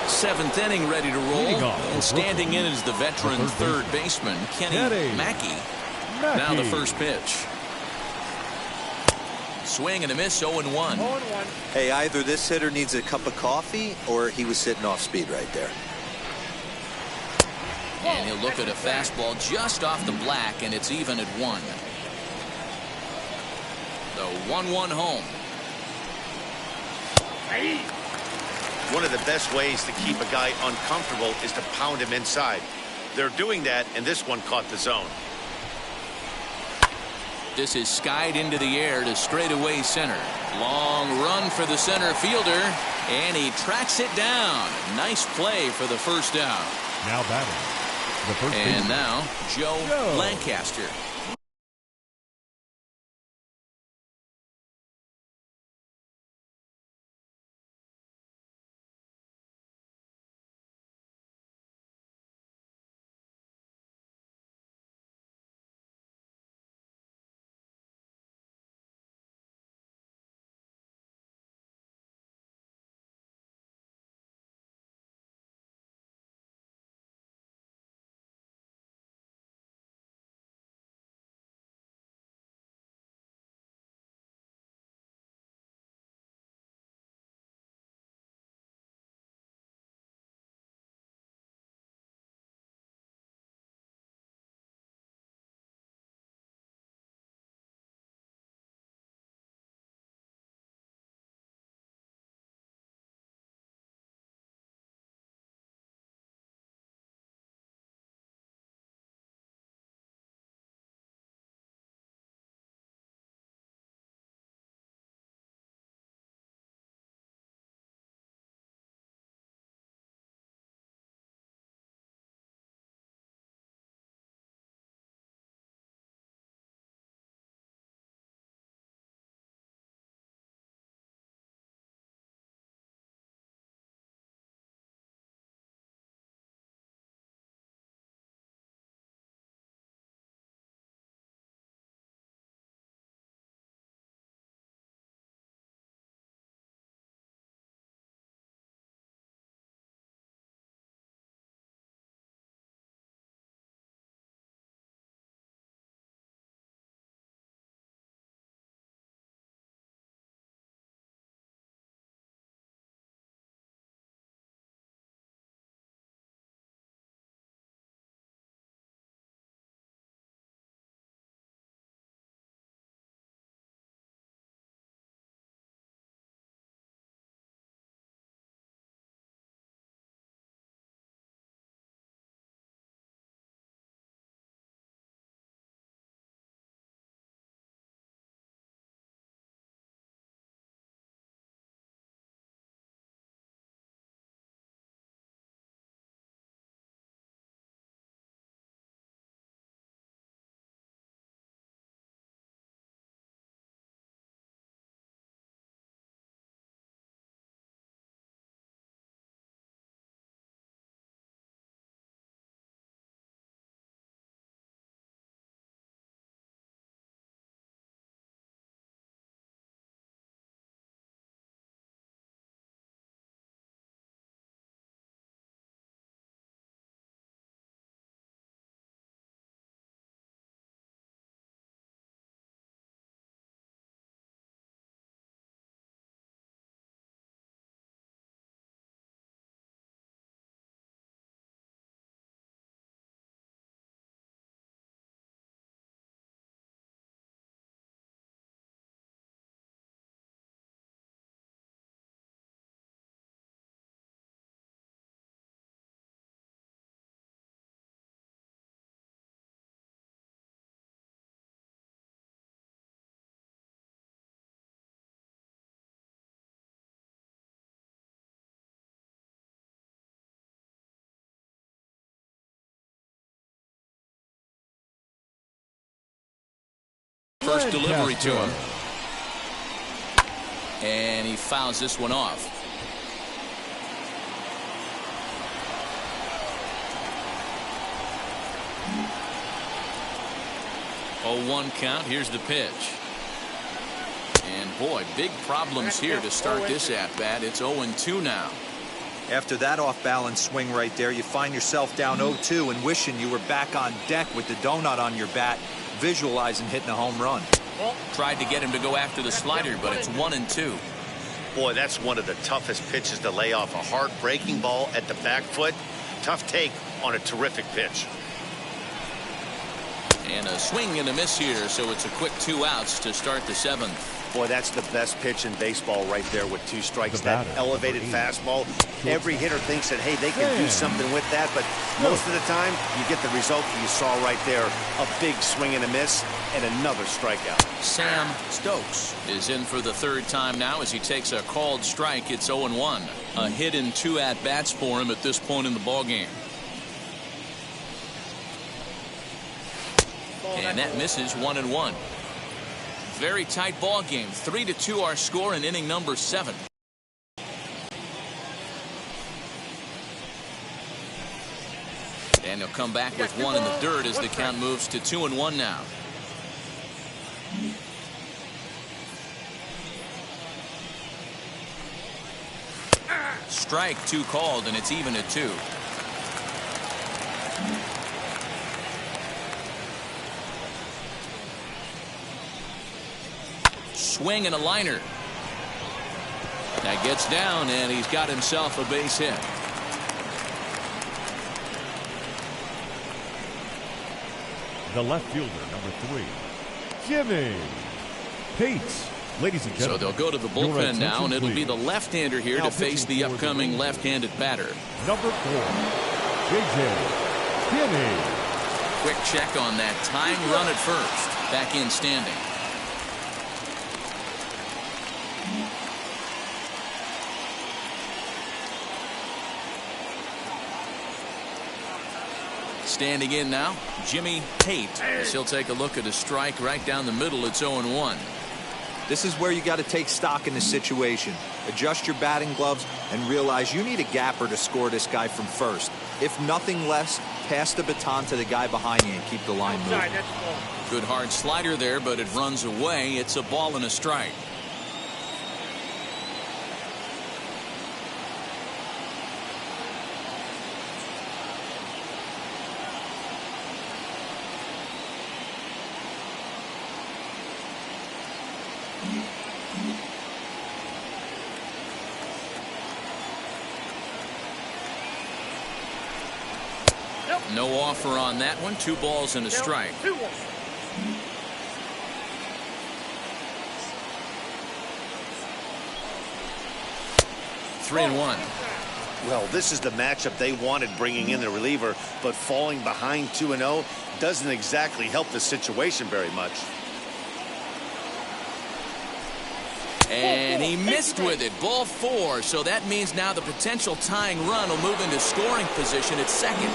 7th inning, ready to roll. And standing in is the veteran third baseman, Kenny Mackey. Now the first pitch. Swing and a miss, 0-1. Hey, either this hitter needs a cup of coffee or he was sitting off speed right there. And he'll look at a fastball just off the black, and it's even at 1. The 1-1 home. One of the best ways to keep a guy uncomfortable is to pound him inside. They're doing that, and this one caught the zone. This is skied into the air to straightaway center. Long run for the center fielder, and he tracks it down. Nice play for the first out. Now batting. The first and now Joe Lancaster. first delivery to him. And he fouls this one off. 0-1 count. Here's the pitch. And boy, big problems here to start this at bat. It's 0-2 now. After that off-balance swing right there, you find yourself down 0-2 and wishing you were back on deck with the donut on your bat, visualizing hitting a home run. Tried to get him to go after the slider, but it's 1-2. Boy, that's one of the toughest pitches to lay off. A hard breaking ball at the back foot. Tough take on a terrific pitch. And a swing and a miss here, so it's a quick 2 outs to start the 7th. Boy, that's the best pitch in baseball right there with 2 strikes. That elevated fastball. Every hitter thinks that, hey, they can do something with that, but most of the time, you get the result that you saw right there. A big swing and a miss and another strikeout. Sam Stokes is in for the 3rd time now as he takes a called strike. It's 0-1. A hit in 2 at-bats for him at this point in the ballgame. And that misses 1-1. Very tight ball game. 3-2 our score in inning number 7. And he'll come back with 1 in the dirt as the count moves to 2-1 now. Strike 2 called, and it's even at 2. Swing and a liner. That gets down, and he's got himself a base hit. The left fielder, number 3, Jimmy Pates. Ladies and gentlemen, so they'll go to the bullpen now, and it'll be the left-hander here to face the upcoming left-handed batter. Number 4, J.J. Kinney. Quick check on that tying run at first. Back in standing. Standing in now, Jimmy Tate. As he'll take a look at a strike right down the middle. It's 0-1. This is where you got to take stock in the situation. Adjust your batting gloves and realize you need a gapper to score this guy from first. If nothing less, pass the baton to the guy behind you and keep the line moving. Good hard slider there, but it runs away. It's a ball and a strike. No offer on that one. 2 balls and a strike. 3-1. Well, this is the matchup they wanted, bringing in the reliever, but falling behind 2-0 doesn't exactly help the situation very much. And he missed with it. Ball 4. So that means now the potential tying run will move into scoring position at second.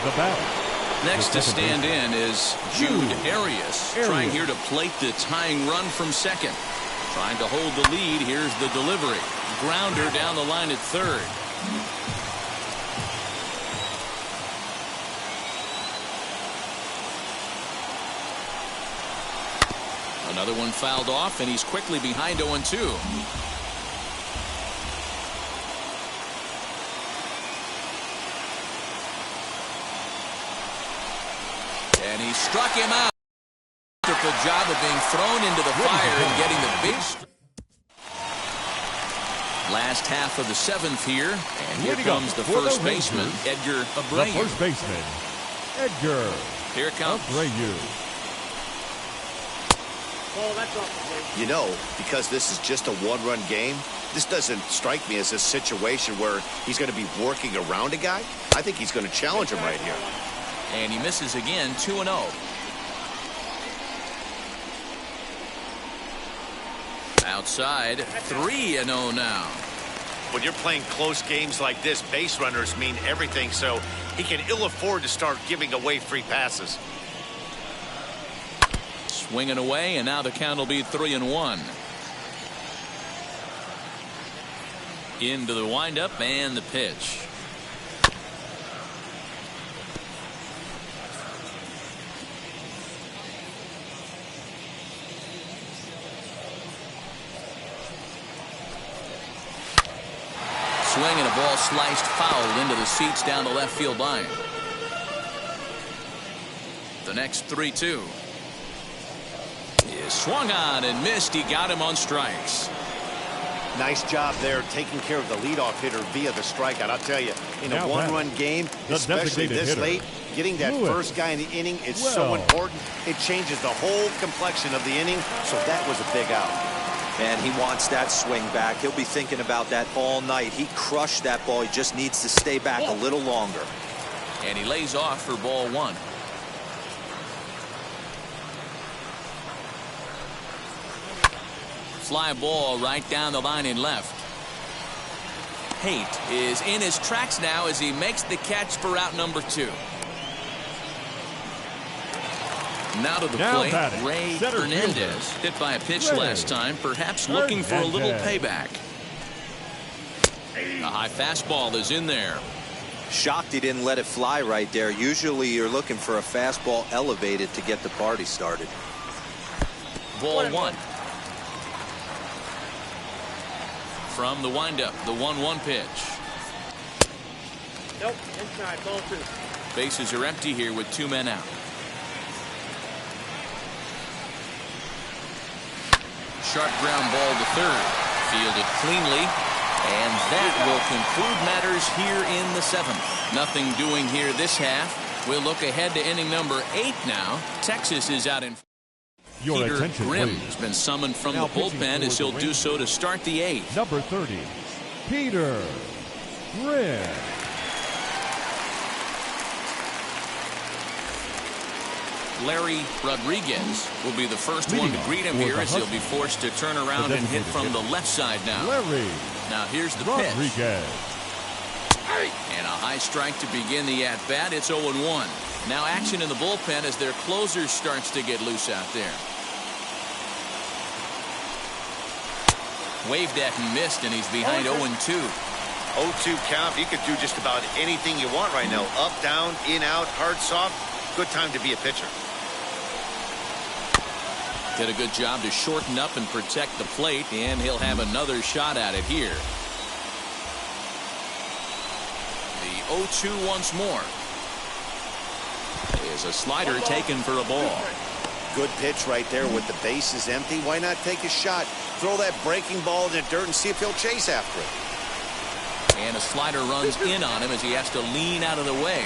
The batter. Next to stand in is Jude Arias, trying here to plate the tying run from second. Trying to hold the lead. Here's the delivery. Grounder down the line at third. Another one fouled off, and he's quickly behind 0-2. And he struck him out. Took the job of being thrown into the fire and getting the big. Last half of the 7th here, and here comes the first baseman, Edgar Abreu. The first baseman, Edgar. Here comes Abreu. You know, because this is just a 1-run game, this doesn't strike me as a situation where he's going to be working around a guy. I think he's going to challenge him right here. And he misses again, 2-0. Outside, 3-0 now. When you're playing close games like this, base runners mean everything, so he can ill afford to start giving away free passes. Swinging away, and now the count will be 3-1. Into the windup and the pitch. Swing and a ball sliced foul into the seats down the left field line. The next 3-2 is swung on and missed. He got him on strikes. Nice job there taking care of the leadoff hitter via the strikeout. I'll tell you, in a one-run game, especially this late, getting that first guy in the inning is so important. It changes the whole complexion of the inning, so that was a big out. And he wants that swing back. He'll be thinking about that all night. He crushed that ball. He just needs to stay back a little longer. And he lays off for ball 1. Fly ball right down the line in left. Haight is in his tracks now as he makes the catch for out number 2. Now to the plate, Ray Hernandez. Hit by a pitch last time, perhaps looking for a little payback. A high fastball is in there. Shocked he didn't let it fly right there. Usually you're looking for a fastball elevated to get the party started. Ball 1. From the windup, the 1-1 pitch. Nope, inside, ball 2. Bases are empty here with 2 men out. Sharp ground ball to third. Fielded cleanly. And that will conclude matters here in the 7th. Nothing doing here this half. We'll look ahead to inning number 8 now. Texas is out in. Peter Grimm has been summoned from the bullpen as he'll do so to start the 8th. Number 30, Peter Grimm. Larry Rodriguez will be the first one to greet him here as he'll be forced to turn around and hit from the left side now. Now here's the pitch. And a high strike to begin the at-bat. It's 0-1. Now action in the bullpen as their closer starts to get loose out there. Waved at and missed, and he's behind 0-2. 0-2 count. You could do just about anything you want right now. Up, down, in, out, hard, soft. Good time to be a pitcher. Did a good job to shorten up and protect the plate, and he'll have another shot at it here. The 0-2 once more. Is a slider taken for a ball. Good pitch right there with the bases empty. Why not take a shot? Throw that breaking ball in the dirt and see if he'll chase after it. And a slider runs in on him as he has to lean out of the way.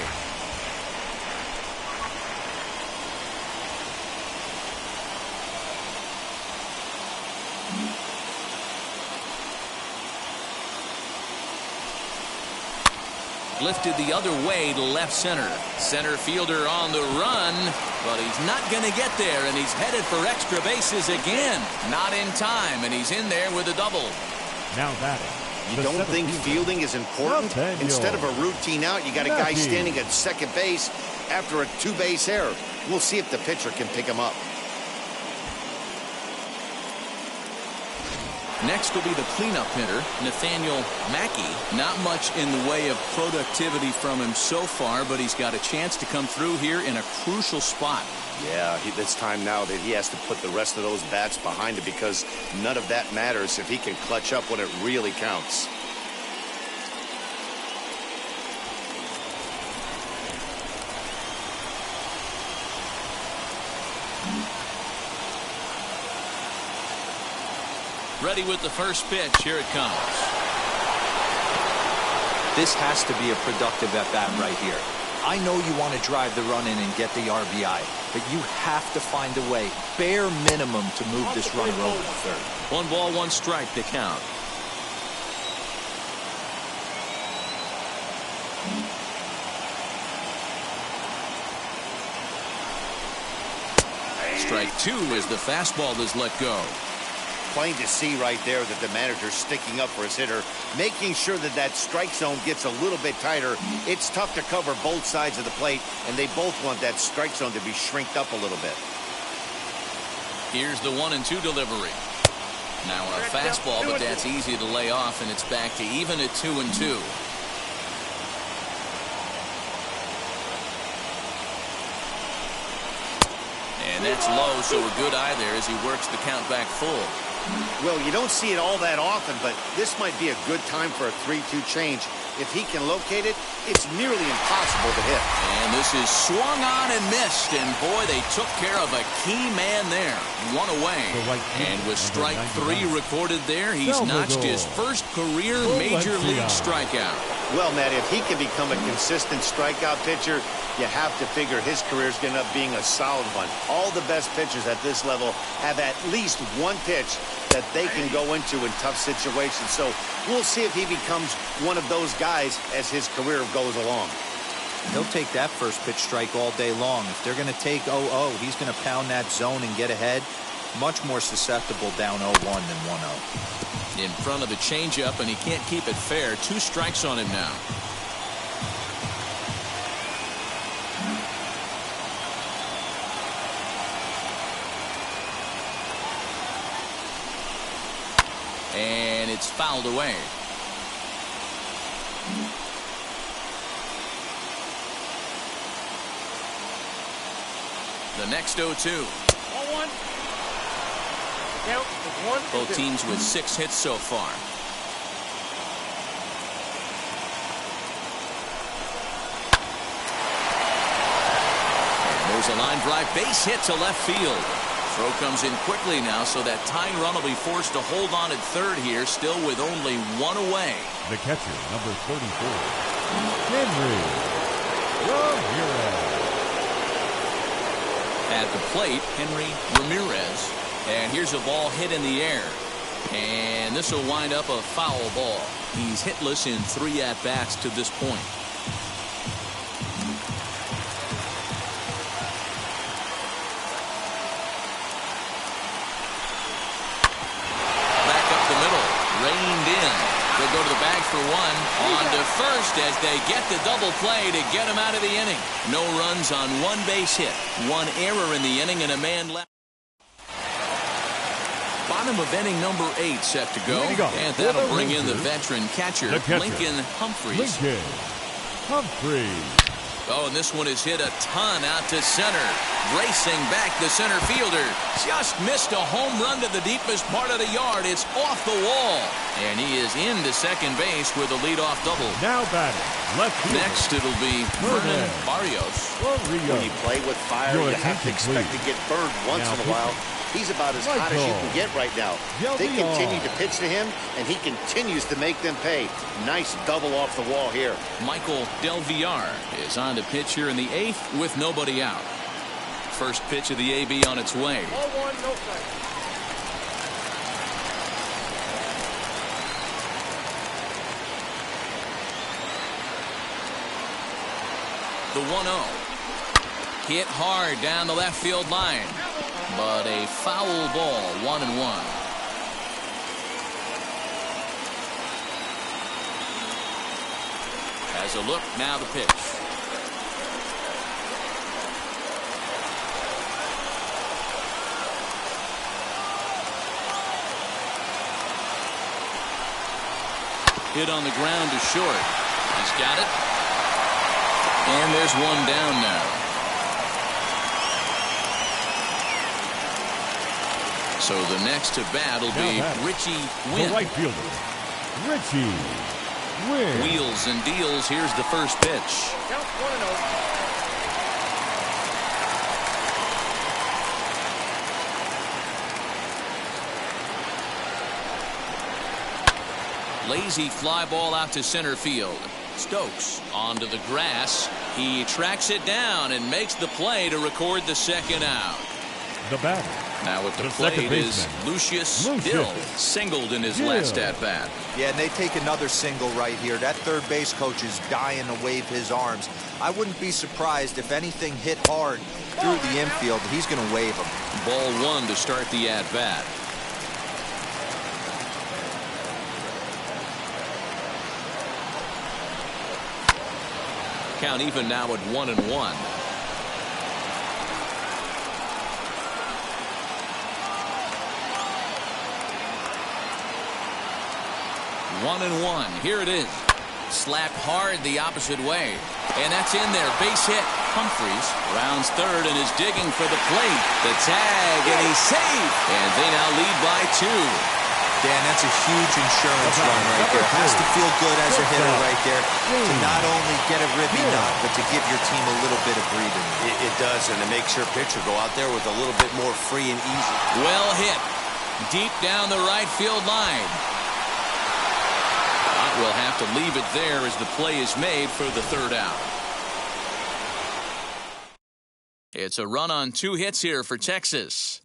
Lifted the other way to left center. Center fielder on the run, but he's not going to get there, and he's headed for extra bases again. Not in time, and he's in there with a double. Now batting. You don't think fielding is important? Instead of a routine out, you got a guy standing at second base after a 2-base error. We'll see if the pitcher can pick him up. Next will be the cleanup hitter, Nathaniel Mackey. Not much in the way of productivity from him so far, but he's got a chance to come through here in a crucial spot. Yeah, it's time now that he has to put the rest of those bats behind him because none of that matters if he can clutch up when it really counts. Ready with the first pitch. Here it comes. This has to be a productive at-bat right here. I know you want to drive the run in and get the RBI, but you have to find a way, bare minimum, to move this runner over to third. 1 ball, 1 strike to count. Strike 2 as the fastball is let go. Plain to see right there that the manager's sticking up for his hitter, making sure that that strike zone gets a little bit tighter. It's tough to cover both sides of the plate, and they both want that strike zone to be shrinked up a little bit. Here's the 1-2 delivery. Now a fastball, but that's easy to lay off, and it's back to even at 2-2. And that's low, so a good eye there as he works the count back full. Well, you don't see it all that often, but this might be a good time for a 3-2 change. If he can locate it, it's nearly impossible to hit. And this is swung on and missed, and boy, they took care of a key man there. One away. And with strike 3 recorded there, he's notched his first career major league strikeout. Well, Matt, if he can become a consistent strikeout pitcher, you have to figure his career is going to end up being a solid one. All the best pitchers at this level have at least one pitch that they can go into in tough situations. So we'll see if he becomes one of those guys as his career goes along. He'll take that first pitch strike all day long. If they're going to take 0-0, he's going to pound that zone and get ahead. Much more susceptible down 0-1 than 1-0. In front of the changeup, and he can't keep it fair. 2 strikes on him now. And it's fouled away. The next 0-2. 1-1. Count is 1-2. Both teams with 6 hits so far. And there's a line drive base hit to left field. Throw comes in quickly now, so that tying run will be forced to hold on at third here, still with only 1 away. The catcher, number 34, Henry Ramirez. At the plate, Henry Ramirez. And here's a ball hit in the air. And this will wind up a foul ball. He's hitless in 3 at-bats to this point. They'll go to the bag for 1. On to first as they get the double play to get him out of the inning. No runs on 1 base hit. 1 error in the inning and a man left. Bottom of inning number 8 set to go. And that'll bring in the veteran catcher, Lincoln Humphreys. Oh, and this one is hit a ton out to center. Racing back the center fielder. Just missed a home run to the deepest part of the yard. It's off the wall. And he is into second base with a leadoff double. Now batting left fielder. Next it'll be Vernon Barrios. When you play with fire, you have to expect to get burned once in a while. He's about as hot as you can get right now. They continue to pitch to him, and he continues to make them pay. Nice double off the wall here. Michael Del Villar is on to pitch here in the 8th with nobody out. First pitch of the AB on its way. 0-1, no strike. The 1-0. Hit hard down the left field line. But a foul ball, 1-1. Has a look, now the pitch. Hit on the ground to short. He's got it. And there's one down now. So the next to bat will be Richie Wynn. The right fielder, Richie Wynn. Wheels and deals. Here's the first pitch. Count 1-0. Lazy fly ball out to center field. Stokes onto the grass. He tracks it down and makes the play to record the second out. The batter. Now at the plate is Lucius Dill, singled in his last at-bat. Yeah, and they take another single right here. That third base coach is dying to wave his arms. I wouldn't be surprised if anything hit hard through the infield. He's going to wave them. Ball 1 to start the at-bat. Count even now at 1-1. 1-1. Here it is. Slapped hard the opposite way. And that's in there. Base hit. Humphries rounds third and is digging for the plate. The tag, and he's safe. And they now lead by 2. Dan, that's a huge insurance run right there. Has to feel good as a hitter right there to not only get a ribby knock, but to give your team a little bit of breathing. It does, and it makes your pitcher go out there with a little bit more free and easy. Well hit. Deep down the right field line. We'll have to leave it there as the play is made for the third out. It's a run on 2 hits here for Texas.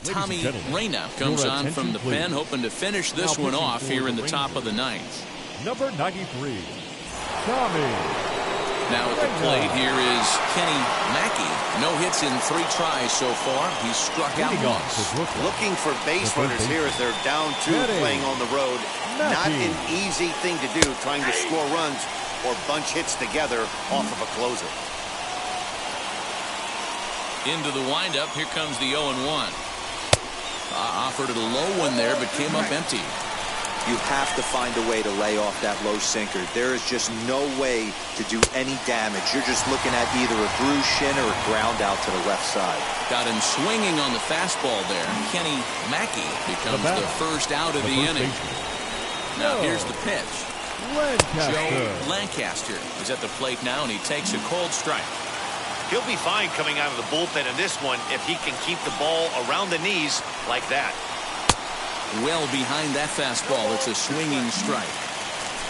Tommy Reyna comes on from the pen, hoping to finish this one off here in the top of the 9th. Number 93, Tommy. Now at the plate, here is Kenny Mackey. No hits in 3 tries so far. He's struck out once. Looking for base runners here as they're down 2 playing on the road. Not an easy thing to do, trying to score runs or bunch hits together off of a closer. Into the windup, here comes the 0-1. Offered it a low one there, but came up empty. You have to find a way to lay off that low sinker. There is just no way to do any damage. You're just looking at either a bruised shin or a ground out to the left side. Got him swinging on the fastball there. Kenny Mackey becomes the first out of the inning. Now here's the pitch. Joe Lancaster is at the plate now, and he takes a cold strike. He'll be fine coming out of the bullpen in this one if he can keep the ball around the knees like that. Well behind that fastball. It's a swinging strike.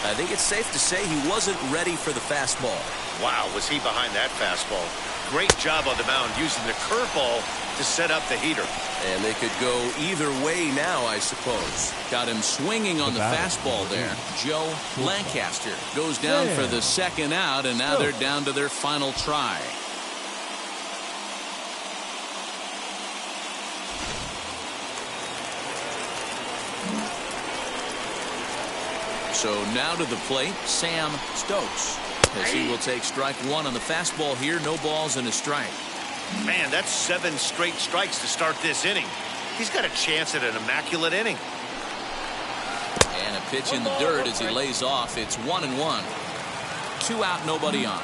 I think it's safe to say he wasn't ready for the fastball. Wow, was he behind that fastball. Great job on the mound using the curveball to set up the heater. And they could go either way now, I suppose. Got him swinging on the fastball there. Joe Lancaster goes down for the second out, and now they're down to their final try. So now to the plate, Sam Stokes, as he will take strike 1 on the fastball here. No balls and a strike. Man, that's 7 straight strikes to start this inning. He's got a chance at an immaculate inning. And a pitch in the dirt as he lays off. It's 1-1. 2 out, nobody on.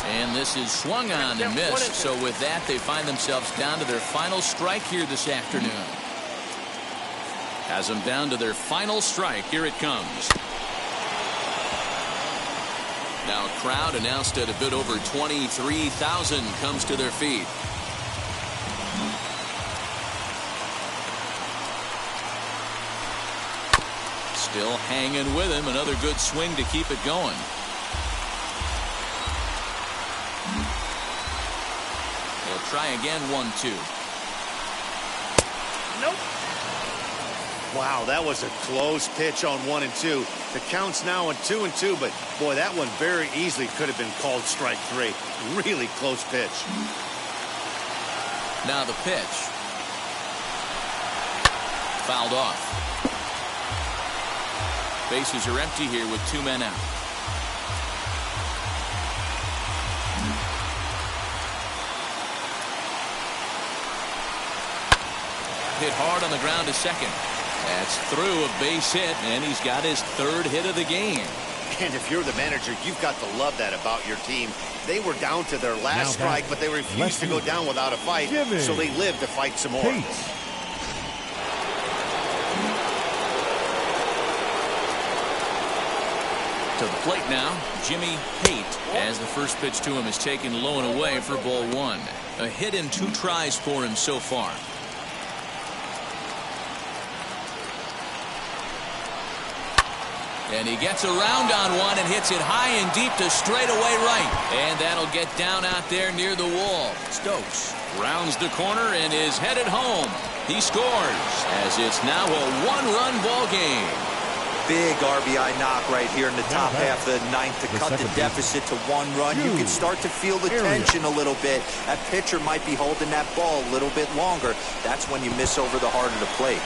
And this is swung on and missed. So with that, they find themselves down to their final strike here this afternoon. Has them down to their final strike. Here it comes. Now a crowd announced at a bit over 23,000 comes to their feet. Still hanging with him. Another good swing to keep it going. He'll try again. 1-2. Nope. Wow, that was a close pitch on 1 and 2. The count's now on 2 and 2, but boy, that one very easily could have been called strike 3. Really close pitch. Now the pitch. Fouled off. Bases are empty here with 2 men out. Hit hard on the ground to second. That's through a base hit, and he's got his 3rd hit of the game. And if you're the manager, you've got to love that about your team. They were down to their last strike, but they refused to go down without a fight, so they lived to fight some more. To the plate now, Jimmy Pate, as the first pitch to him is taken low and away for ball 1. A hit in 2 tries for him so far. And he gets around on one and hits it high and deep to straightaway right. And that'll get down out there near the wall. Stokes rounds the corner and is headed home. He scores as it's now a 1-run ball game. Big RBI knock right here in the top half of the 9th to cut the deficit to 1 run. You can start to feel the tension a little bit. That pitcher might be holding that ball a little bit longer. That's when you miss over the heart of the plate.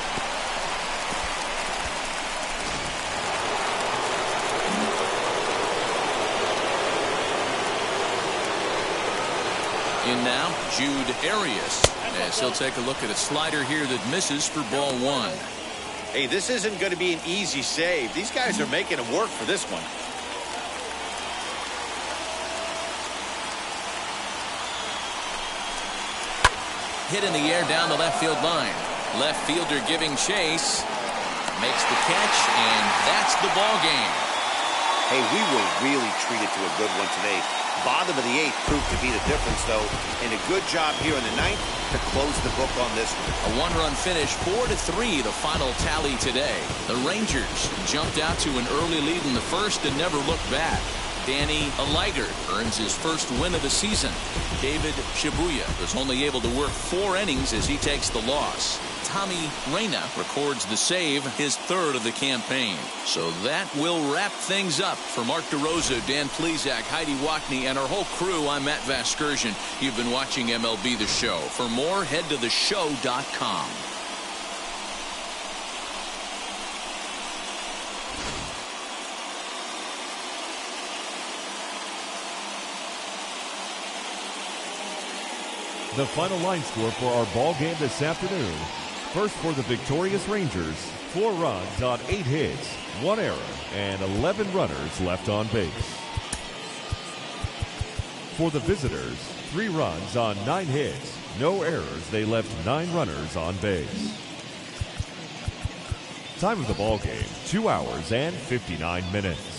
In now, Jude Arias, as he'll take a look at a slider here that misses for ball 1. Hey, this isn't going to be an easy save. These guys are making it work for this one. Hit in the air down the left field line. Left fielder giving chase. Makes the catch, and that's the ball game. Hey, we were really treated to a good one today. Bottom of the 8th proved to be the difference, though, and a good job here in the 9th to close the book on this one. A one-run finish, 4-3, the final tally today. The Rangers jumped out to an early lead in the first and never looked back. Danny Aliger earns his first win of the season. David Shibuya was only able to work 4 innings as he takes the loss. Tommy Reyna records the save, his 3rd of the campaign. So that will wrap things up. For Mark DeRosa, Dan Plesac, Heidi Wackney, and our whole crew, I'm Matt Vasgersian. You've been watching MLB The Show. For more, head to theshow.com. The final line score for our ball game this afternoon. First for the victorious Rangers, 4 runs on 8 hits, 1 error, and 11 runners left on base. For the visitors, 3 runs on 9 hits, no errors. They left 9 runners on base. Time of the ball game, 2 hours and 59 minutes.